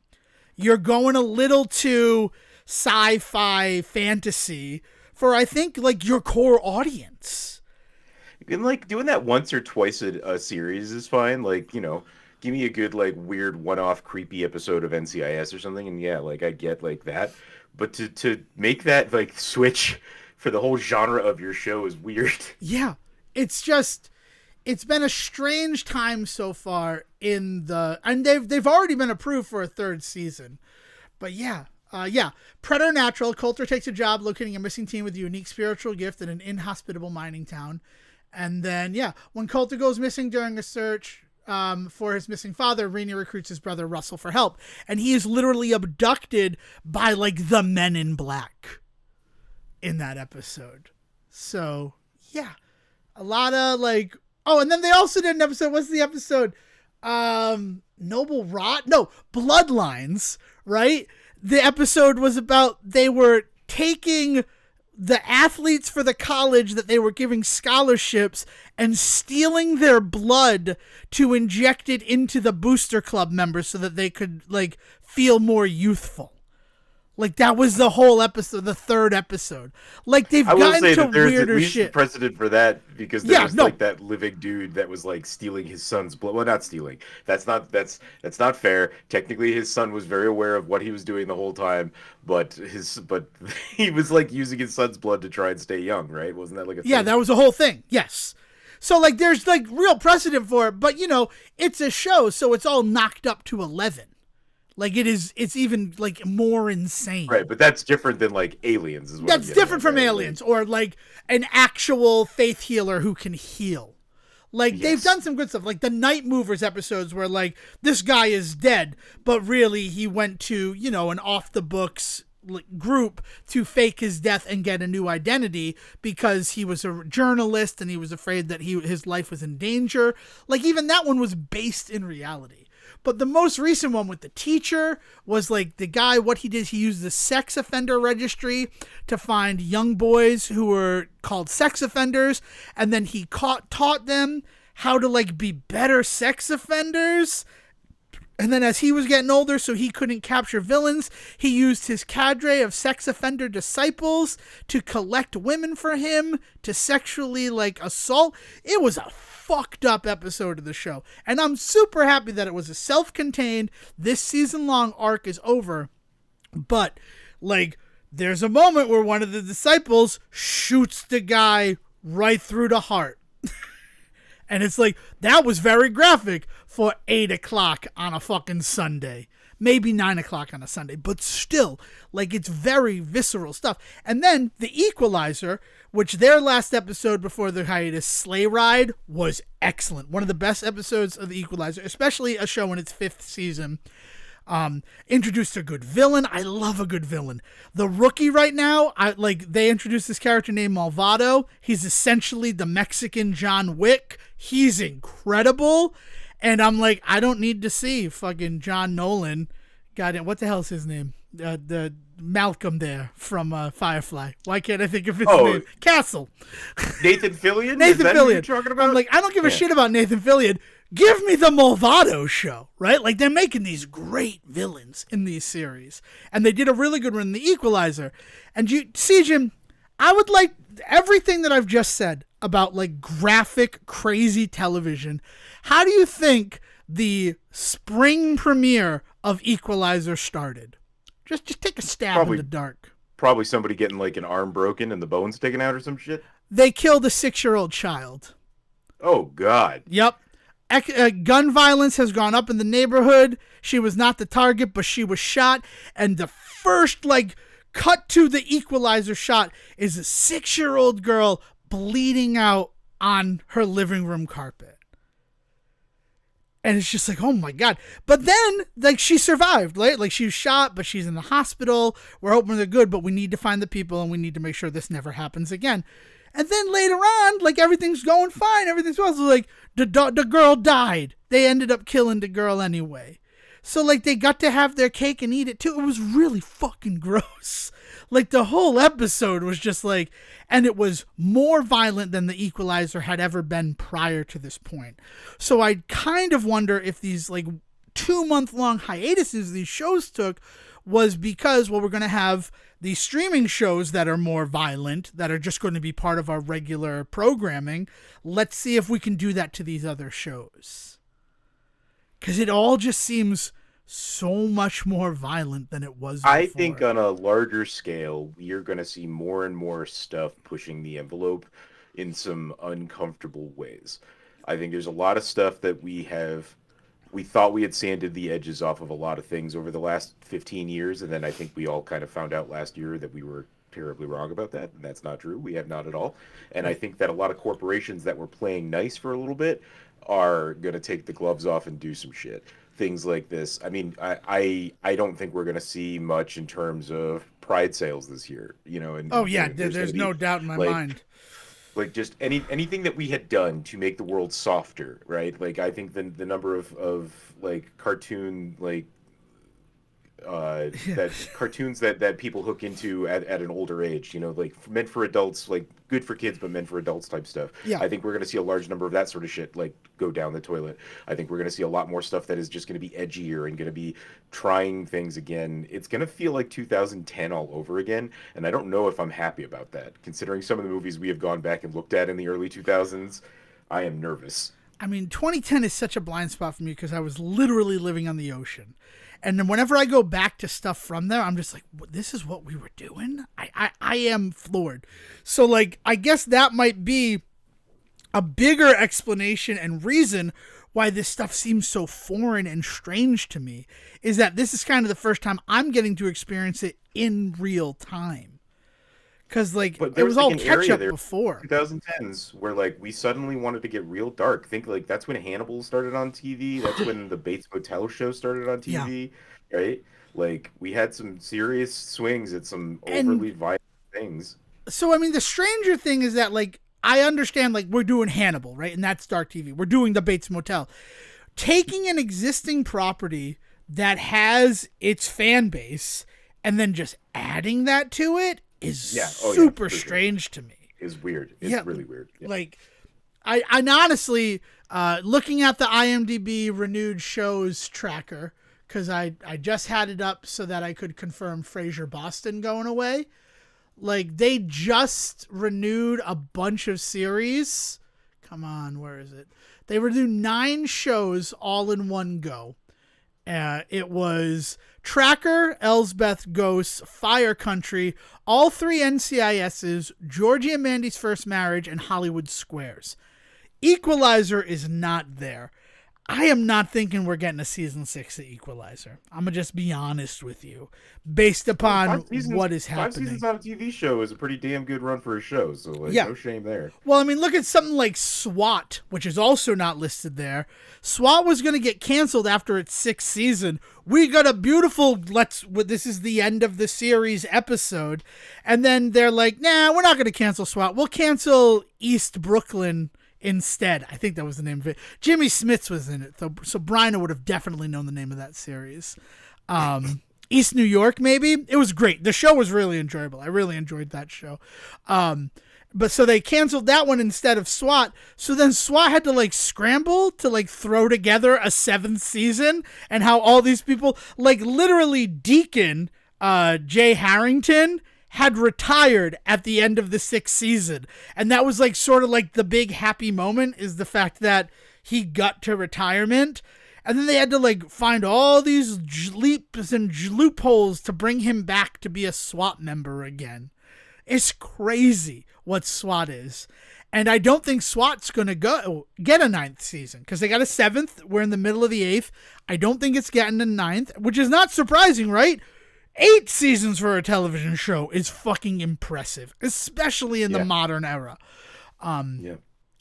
You're going a little too sci-fi fantasy for, I think, like your core audience. And like doing that once or twice a series is fine. Like, you know, give me a good like weird one-off creepy episode of NCIS or something, and yeah, like I get like that. But to make that like switch for the whole genre of your show is weird. Yeah, it's been a strange time so far and they've already been approved for a third season. But yeah. Preternatural. Coulter takes a job locating a missing teen with a unique spiritual gift in an inhospitable mining town. And then, when Coulter goes missing during a search for his missing father, Rainey recruits his brother Russell for help. And he is literally abducted by, like, the Men in Black in that episode. So, yeah. A lot of, like... Oh, and then they also did an episode... What's the episode? Noble Rot? No, Bloodlines, right? The episode was about they were taking the athletes for the college that they were giving scholarships and stealing their blood to inject it into the booster club members so that they could like feel more youthful. Like that was the whole episode, the third episode. Like they've gotten to weirder shit. There's precedent for that because there was like that living dude that was like stealing his son's blood. Well, not stealing. That's not fair. Technically, his son was very aware of what he was doing the whole time, but he was like using his son's blood to try and stay young, right? Wasn't that like a thing? Yeah, that was a whole thing. Yes. So like there's like real precedent for it, but you know, it's a show, so it's all knocked up to 11. Like it's even like more insane. Right, but that's different than like Aliens is what That's different from Aliens or like an actual faith healer who can heal. Like they've done some good stuff. Like the Night Movers episodes where like this guy is dead, but really he went to, you know, an off the books group to fake his death and get a new identity because he was a journalist and he was afraid that his life was in danger. Like even that one was based in reality. But the most recent one with the teacher was like the guy, what he did, he used the sex offender registry to find young boys who were called sex offenders. And then he taught them how to like be better sex offenders. And then as he was getting older, so he couldn't capture villains, he used his cadre of sex offender disciples to collect women for him to sexually like assault. It was a fucked up episode of the show. And I'm super happy that it was a self-contained, this season-long arc is over. But, like, there's a moment where one of the disciples shoots the guy right through the heart. And it's like, that was very graphic for 8 o'clock on a fucking Sunday. Maybe 9 o'clock on a Sunday. But still, like, it's very visceral stuff. And then The Equalizer, which their last episode before the hiatus, Sleigh Ride, was excellent. One of the best episodes of The Equalizer, especially a show in its 5th season. Introduced a good villain. I love a good villain. The Rookie right now, they introduced this character named Malvado. He's essentially the Mexican John Wick. He's incredible. And I'm like, I don't need to see fucking John Nolan. God, what the hell's his name? The Malcolm there from Firefly. Why can't I think of his name? Castle. Nathan Fillion? Nathan Fillion. Who you're talking about? I'm like, I don't give a shit about Nathan Fillion. Give me the Malvado show, right? Like, they're making these great villains in these series. And they did a really good one in The Equalizer. And Sejohn, I would like everything that I've just said about, like, graphic, crazy television. How do you think the spring premiere of Equalizer started? Just take a stab in the dark. Probably somebody getting, like, an arm broken and the bones taken out or some shit. They killed a 6-year-old child. Oh, God. Yep. Gun violence has gone up in the neighborhood. She was not the target, but she was shot. And the first, like, cut to the Equalizer shot is a 6-year-old girl bleeding out on her living room carpet. And it's just like, oh my God. But then, like, she survived, right? Like, she was shot, but she's in the hospital. We're hoping they're good, but we need to find the people and we need to make sure this never happens again. And then later on, like, everything's going fine. Everything's well. So, like, the girl died. They ended up killing the girl anyway. So, like, they got to have their cake and eat it too. It was really fucking gross. Like, the whole episode was just like, and it was more violent than the Equalizer had ever been prior to this point. So I kind of wonder if these, like, 2-month-long hiatuses these shows took was because, well, we're going to have these streaming shows that are more violent, that are just going to be part of our regular programming. Let's see if we can do that to these other shows. Because it all just seems so much more violent than it was before. I think on a larger scale, you're going to see more and more stuff pushing the envelope in some uncomfortable ways. I think there's a lot of stuff that we thought we had sanded the edges off of a lot of things over the last 15 years, and then I think we all kind of found out last year that we were terribly wrong about that, and that's not true. We have not at all. And I think that a lot of corporations that were playing nice for a little bit are going to take the gloves off and do some shit. Things like this. I mean, I don't think we're going to see much in terms of Pride sales this year, you know. And there's no doubt in my mind. Like, just anything that we had done to make the world softer, right? Like, I think the number of like cartoon, like that cartoons that people hook into at an older age, you know, like meant for adults, like good for kids but meant for adults type stuff. Yeah. I think we're going to see a large number of that sort of shit like go down the toilet. I think we're going to see a lot more stuff that is just going to be edgier and going to be trying things again. It's going to feel like 2010 all over again, and I don't know if I'm happy about that. Considering some of the movies we have gone back and looked at in the early 2000s, I am nervous. I mean, 2010 is such a blind spot for me because I was literally living on the ocean. And then whenever I go back to stuff from there, I'm just like, this is what we were doing? I am floored. So, like, I guess that might be a bigger explanation and reason why this stuff seems so foreign and strange to me, is that this is kind of the first time I'm getting to experience it in real time. Because, like, it was all catch-up before. 2010s, where, like, we suddenly wanted to get real dark. Think, like, that's when Hannibal started on TV. That's when the Bates Motel show started on TV, right? Like, we had some serious swings at some overly violent things. So, I mean, the stranger thing is that, like, I understand, like, we're doing Hannibal, right? And that's dark TV. We're doing the Bates Motel. Taking an existing property that has its fan base and then just adding that to it is super strange to me. It's weird. It's really weird. Yeah. Like, I honestly, looking at the IMDb renewed shows tracker, because I just had it up so that I could confirm Frasier Boston going away. Like, they just renewed a bunch of series. Come on, where is it? They renewed 9 shows all in one go. It was Tracker, Elsbeth Ghosts, Fire Country, all 3 NCISs, Georgie and Mandy's First Marriage, and Hollywood Squares. Equalizer is not there. I am not thinking we're getting a season 6 of Equalizer. I'm going to just be honest with you. Based upon what is happening. 5 seasons on a TV show is a pretty damn good run for a show, so like, no shame there. Well, I mean, look at something like SWAT, which is also not listed there. SWAT was going to get canceled after its 6th season. We got a beautiful, this is the end of the series episode. And then they're like, nah, we're not going to cancel SWAT. We'll cancel East Brooklyn instead. I think that was the name of it. Jimmy Smits was in it, so Brian would have definitely known the name of that series. East New York, maybe. It was great. The show was really enjoyable. I really enjoyed that show. But so they canceled that one instead of SWAT. So then SWAT had to like scramble to like throw together a 7th season, and how all these people, like literally Deacon, Jay Harrington, had retired at the end of the 6th season. And that was like sort of like the big happy moment, is the fact that he got to retirement. And then they had to like find all these leaps and loopholes to bring him back to be a SWAT member again. It's crazy what SWAT is. And I don't think SWAT's going to get a 9th season, because they got a 7th. We're in the middle of the 8th. I don't think it's getting a 9th, which is not surprising, right? 8 seasons for a television show is fucking impressive, especially in the modern era.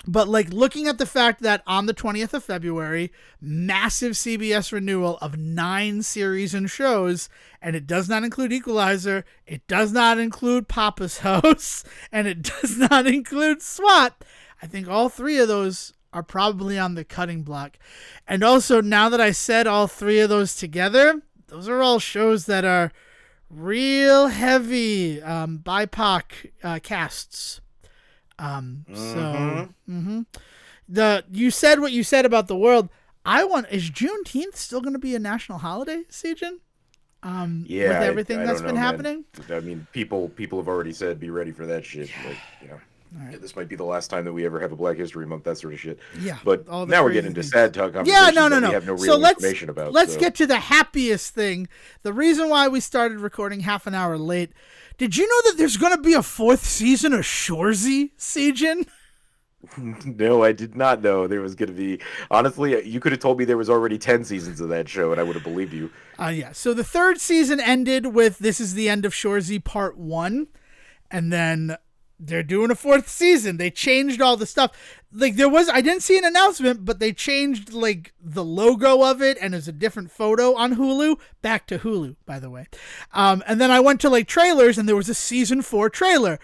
But like looking at the fact that on the 20th of February, massive CBS renewal of 9 series and shows, and it does not include Equalizer, it does not include Papa's House, and it does not include SWAT. I think all 3 of those are probably on the cutting block. And also, now that I said all 3 of those together, those are all shows that are real heavy BIPOC casts. You said what you said about the world. Is Juneteenth still going to be a national holiday, Sejohn? With everything that's been happening. I mean, people have already said be ready for that shit. Like, right. Yeah, this might be the last time that we ever have a Black History Month, that sort of shit. Yeah, but now we're getting into sad talk conversations no. we have no real information about. Let's get to the happiest thing. The reason why we started recording half an hour late. Did you know that there's going to be a 4th season of Shoresy, Sejohn? No, I did not know there was going to be. Honestly, you could have told me there was already 10 seasons of that show, and I would have believed you. Yeah. So the 3rd season ended with This Is the End of Shoresy Part 1, and then they're doing a 4th season. They changed all the stuff. Like I didn't see an announcement, but they changed like the logo of it, and there's a different photo on Hulu. Back to Hulu, by the way. And then I went to like trailers, and there was a season 4 trailer.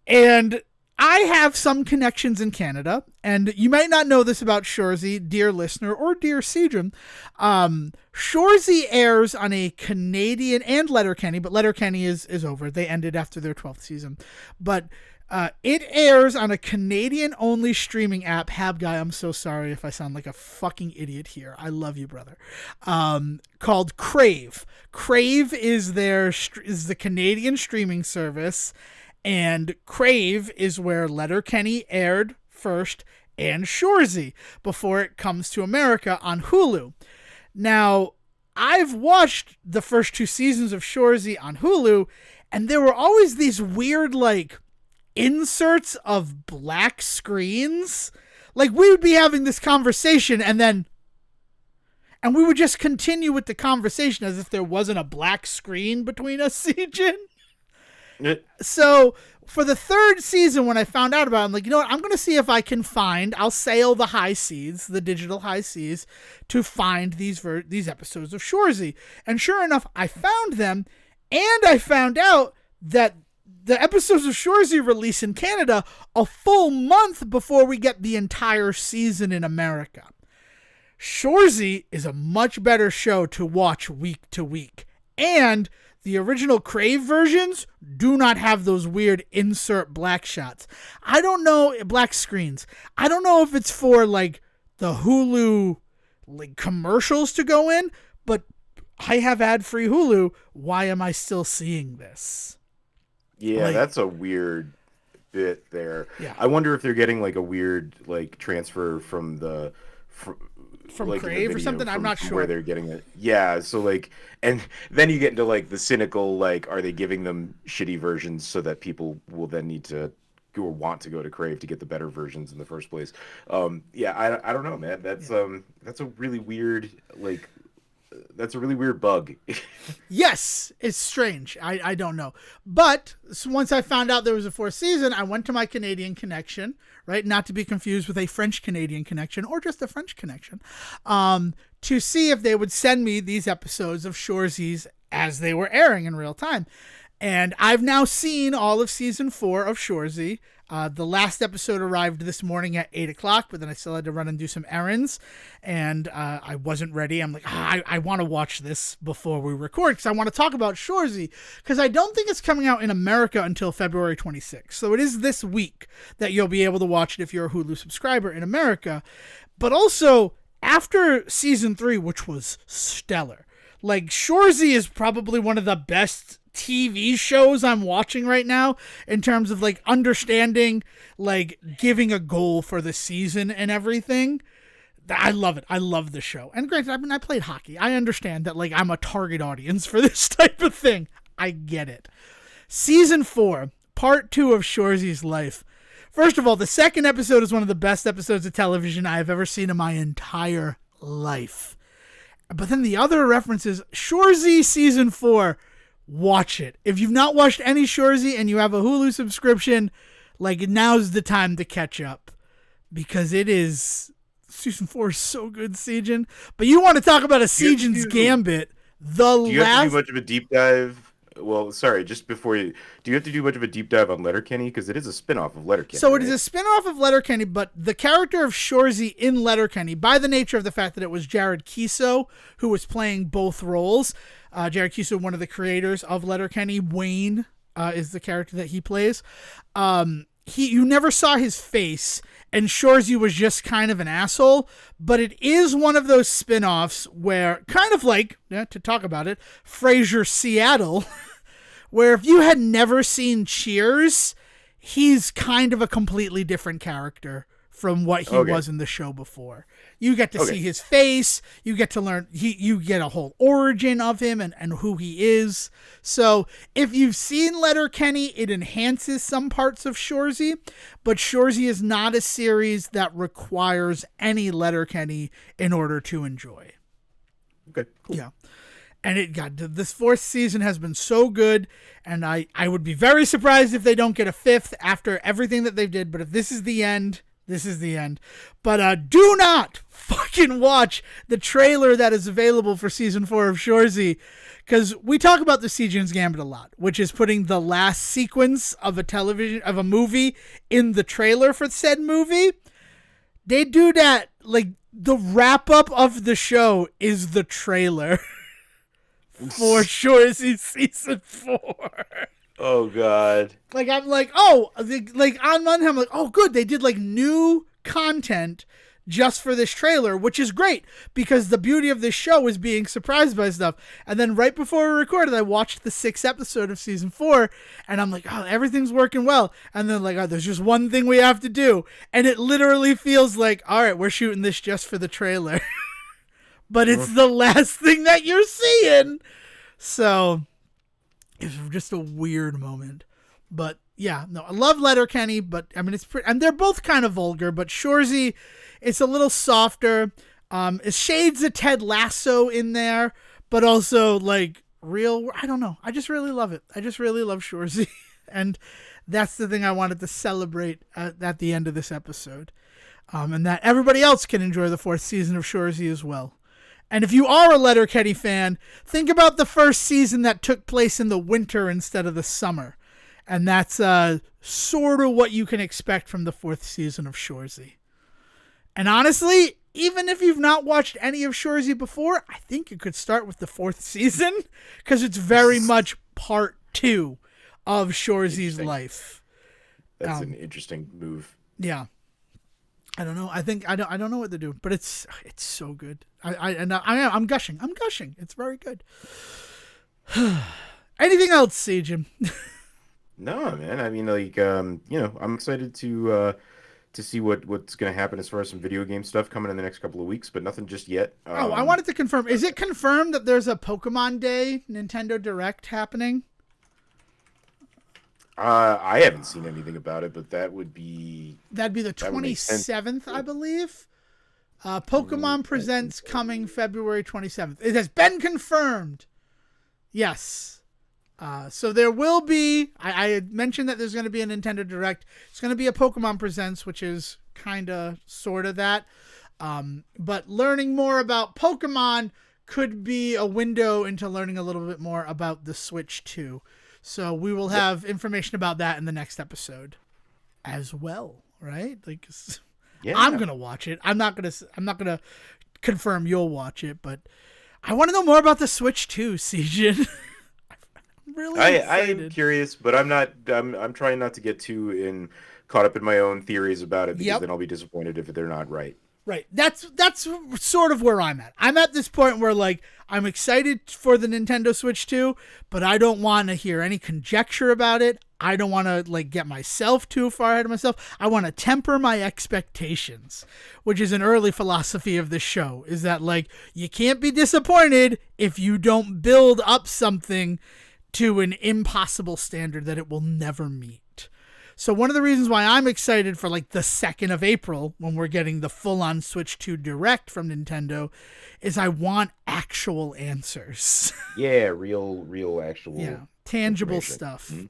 And I have some connections in Canada, and you might not know this about Shoresy, dear listener, or dear Sejohn. Shoresy airs on a Canadian and Letterkenny, but Letterkenny is over. They ended after their 12th season. But it airs on a Canadian-only streaming app. Habguy, I'm so sorry if I sound like a fucking idiot here. I love you, brother. Called Crave. Crave is the Canadian streaming service, and Crave is where Letterkenny aired first and Shoresy before it comes to America on Hulu. Now, I've watched the first 2 seasons of Shoresy on Hulu, and there were always these weird, like, inserts of black screens. Like, we would be having this conversation, and we would just continue with the conversation as if there wasn't a black screen between us, Sejohn. So for the 3rd season, when I found out about it, I'm like, you know what? I'm going to see if I can I'll sail the high seas, the digital high seas, to find these episodes of Shoresy. And sure enough, I found them, and I found out that the episodes of Shoresy release in Canada a full month before we get the entire season in America. Shoresy is a much better show to watch week to week. And the original Crave versions do not have those weird insert black shots. I don't know, black screens. I don't know if it's for like the Hulu like commercials to go in, but I have ad-free Hulu. Why am I still seeing this? Yeah, that's a weird bit there. Yeah. I wonder if they're getting like a weird like transfer from like Crave or something. I'm not sure where they're getting it. Yeah, so like, and then you get into like the cynical, like, are they giving them shitty versions so that people will then need to go or want to go to Crave to get the better versions in the first place? Yeah, I don't know, man. That's a really weird that's a really weird bug. Yes, it's strange. I don't know. But once I found out there was a 4th season, I went to my Canadian connection, right? Not to be confused with a French-Canadian connection or just a French connection, to see if they would send me these episodes of Shoresy's as they were airing in real time. And I've now seen all of season 4 of Shoresy. The last episode arrived this morning at 8 o'clock, but then I still had to run and do some errands, and I wasn't ready. I'm like, I want to watch this before we record because I want to talk about Shoresy, because I don't think it's coming out in America until February 26th. So it is this week that you'll be able to watch it if you're a Hulu subscriber in America. But also, after season 3, which was stellar, like, Shoresy is probably one of the best TV shows I'm watching right now in terms of like understanding, like giving a goal for the season and everything. I love it. I love the show. And granted, I mean, I played hockey. I understand that like I'm a target audience for this type of thing. I get it. Season 4, part 2 of Shoresy's life. First of all, the 2nd episode is one of the best episodes of television I have ever seen in my entire life. But then the other references, Shoresy season 4, watch it. If you've not watched any Shoresy and you have a Hulu subscription, like, now's the time to catch up. because it is season 4 is so good, Sejohn. But you want to talk about a Sejohn's Gambit? Do you have to do much of a deep dive? Well, sorry, just before you, do you have to do much of a deep dive on Letterkenny? Because it is a spin-off of Letterkenny. So it is a spin-off of Letterkenny, but the character of Shorzy in Letterkenny, by the nature of the fact that it was Jared Kiso who was playing both roles, Jared Kiso, one of the creators of Letterkenny, Wayne is the character that he plays. You never saw his face, and Shorzy was just kind of an asshole, but it is one of those spin-offs where, kind of like, to talk about it, Frasier Seattle, where if you had never seen Cheers, he's kind of a completely different character from what he was in the show before. You get to see his face, you get to learn, you get a whole origin of him and who he is. So if you've seen Letterkenny, it enhances some parts of Shorzy, but Shorzy is not a series that requires any Letterkenny in order to enjoy. Okay, cool. Yeah. And this 4th season has been so good, and I would be very surprised if they don't get a 5th after everything that they did, but if this is the end, this is the end. But do not fucking watch the trailer that is available for season 4 of Shorzy, because we talk about the Sejohn's Gambit a lot, which is putting the last sequence of a movie in the trailer for said movie. They do that, like, the wrap-up of the show is the trailer for Shorzy season 4. Oh, God. Like, I'm like, oh, like, on one hand, I'm like, oh, good, they did, like, new content just for this trailer, which is great, because the beauty of this show is being surprised by stuff. And then right before we recorded, I watched the 6th episode of season 4, and I'm like, oh, everything's working well. And then, like, oh, there's just one thing we have to do. And it literally feels like, all right, we're shooting this just for the trailer. But it's the last thing that you're seeing. So it was just a weird moment. But yeah, no, I love Letterkenny, but I mean, it's pretty, and they're both kind of vulgar, but Shorzy, it's a little softer. It shades of Ted Lasso in there, but also like real, I don't know. I just really love it. I just really love Shorzy. And that's the thing I wanted to celebrate at the end of this episode. And that everybody else can enjoy the 4th season of Shorzy as well. And if you are a Letterkenny fan, think about the first season that took place in the winter instead of the summer. And that's sort of what you can expect from the 4th season of Shorzy. And honestly, even if you've not watched any of Shorzy before, I think you could start with the 4th season, because it's very much part 2 of Shorzy's life. That's an interesting move. Yeah. I don't know. I don't know what to do, but it's so good. I'm gushing. I'm gushing. It's very good. Anything else, Sejohn? No, man. I mean, like, I'm excited to see what's going to happen as far as some video game stuff coming in the next couple of weeks, but nothing just yet. I wanted to confirm. Is it confirmed that there's a Pokemon Day Nintendo Direct happening? I haven't seen anything about it, but that'd be the 27th, I believe. Pokemon Presents coming February 27th. It has been confirmed. Yes. So there will be, I had mentioned that there's going to be a Nintendo Direct. It's going to be a Pokemon Presents, which is kind of, sort of that. But learning more about Pokemon could be a window into learning a little bit more about the Switch 2. So we will have information about that in the next episode as well, right? Like, yeah. I'm going to watch it. I'm not going to confirm you'll watch it, but I want to know more about the Switch 2, Sejohn. I'm really excited. I'm curious, but I'm trying not to get too caught up in my own theories about it, because then I'll be disappointed if they're not right. Right. That's sort of where I'm at. I'm at this point where, like, I'm excited for the Nintendo Switch 2, but I don't want to hear any conjecture about it. I don't want to, like, get myself too far ahead of myself. I want to temper my expectations, which is an early philosophy of the show, is that, like, you can't be disappointed if you don't build up something to an impossible standard that it will never meet. So one of the reasons why I'm excited for, like, the 2nd of April, when we're getting the full-on Switch 2 Direct from Nintendo, is I want actual answers. Yeah, real actual tangible stuff. Mm-hmm.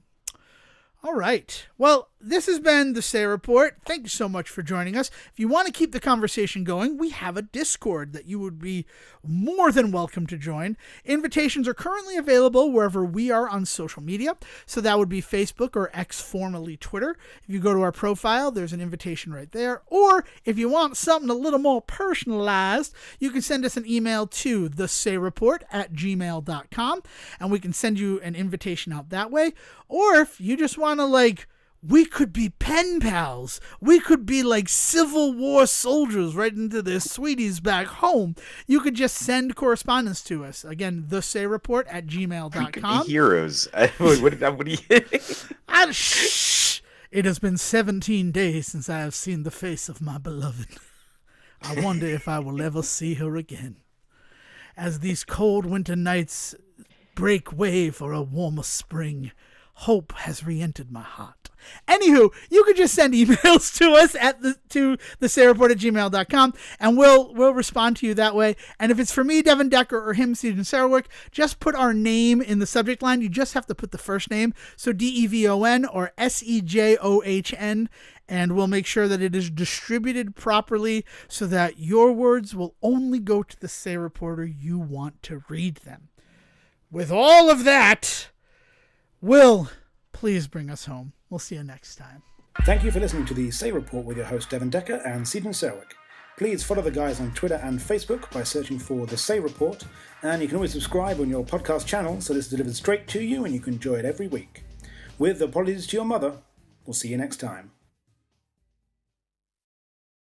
All right. Well, this has been the Say Report. Thank you so much for joining us. If you want to keep the conversation going, we have a Discord that you would be more than welcome to join. Invitations are currently available wherever we are on social media. So that would be Facebook or X, formerly Twitter. If you go to our profile, there's an invitation right there. Or if you want something a little more personalized, you can send us an email to thesayreport@gmail.com, and we can send you an invitation out that way. Or if you just want to, we could be pen pals. We could be like Civil War soldiers right into their sweeties back home. You could just send correspondence to us. Again, thesayreport@gmail.com. Heroes. What do you... Shh. It has been 17 days since I have seen the face of my beloved. I wonder if I will ever see her again. As these cold winter nights break way for a warmer spring, hope has re-entered my heart. Anywho, you could just send emails to us to thesayreport@gmail.com, and we'll respond to you that way. And if it's for me, Devon Decker, or him, Sejohn Sarwick, just put our name in the subject line. You just have to put the first name, so Devon or Sejohn, and we'll make sure that it is distributed properly so that your words will only go to the Say Reporter you want to read them. With all of that, Will, please bring us home. We'll see you next time. Thank you for listening to the Say Report with your host Devon Decker and Sejohn Sarwick. Please follow the guys on Twitter and Facebook by searching for The Say Report, and you can always subscribe on your podcast channel so this is delivered straight to you and you can enjoy it every week. With apologies to your mother, we'll see you next time.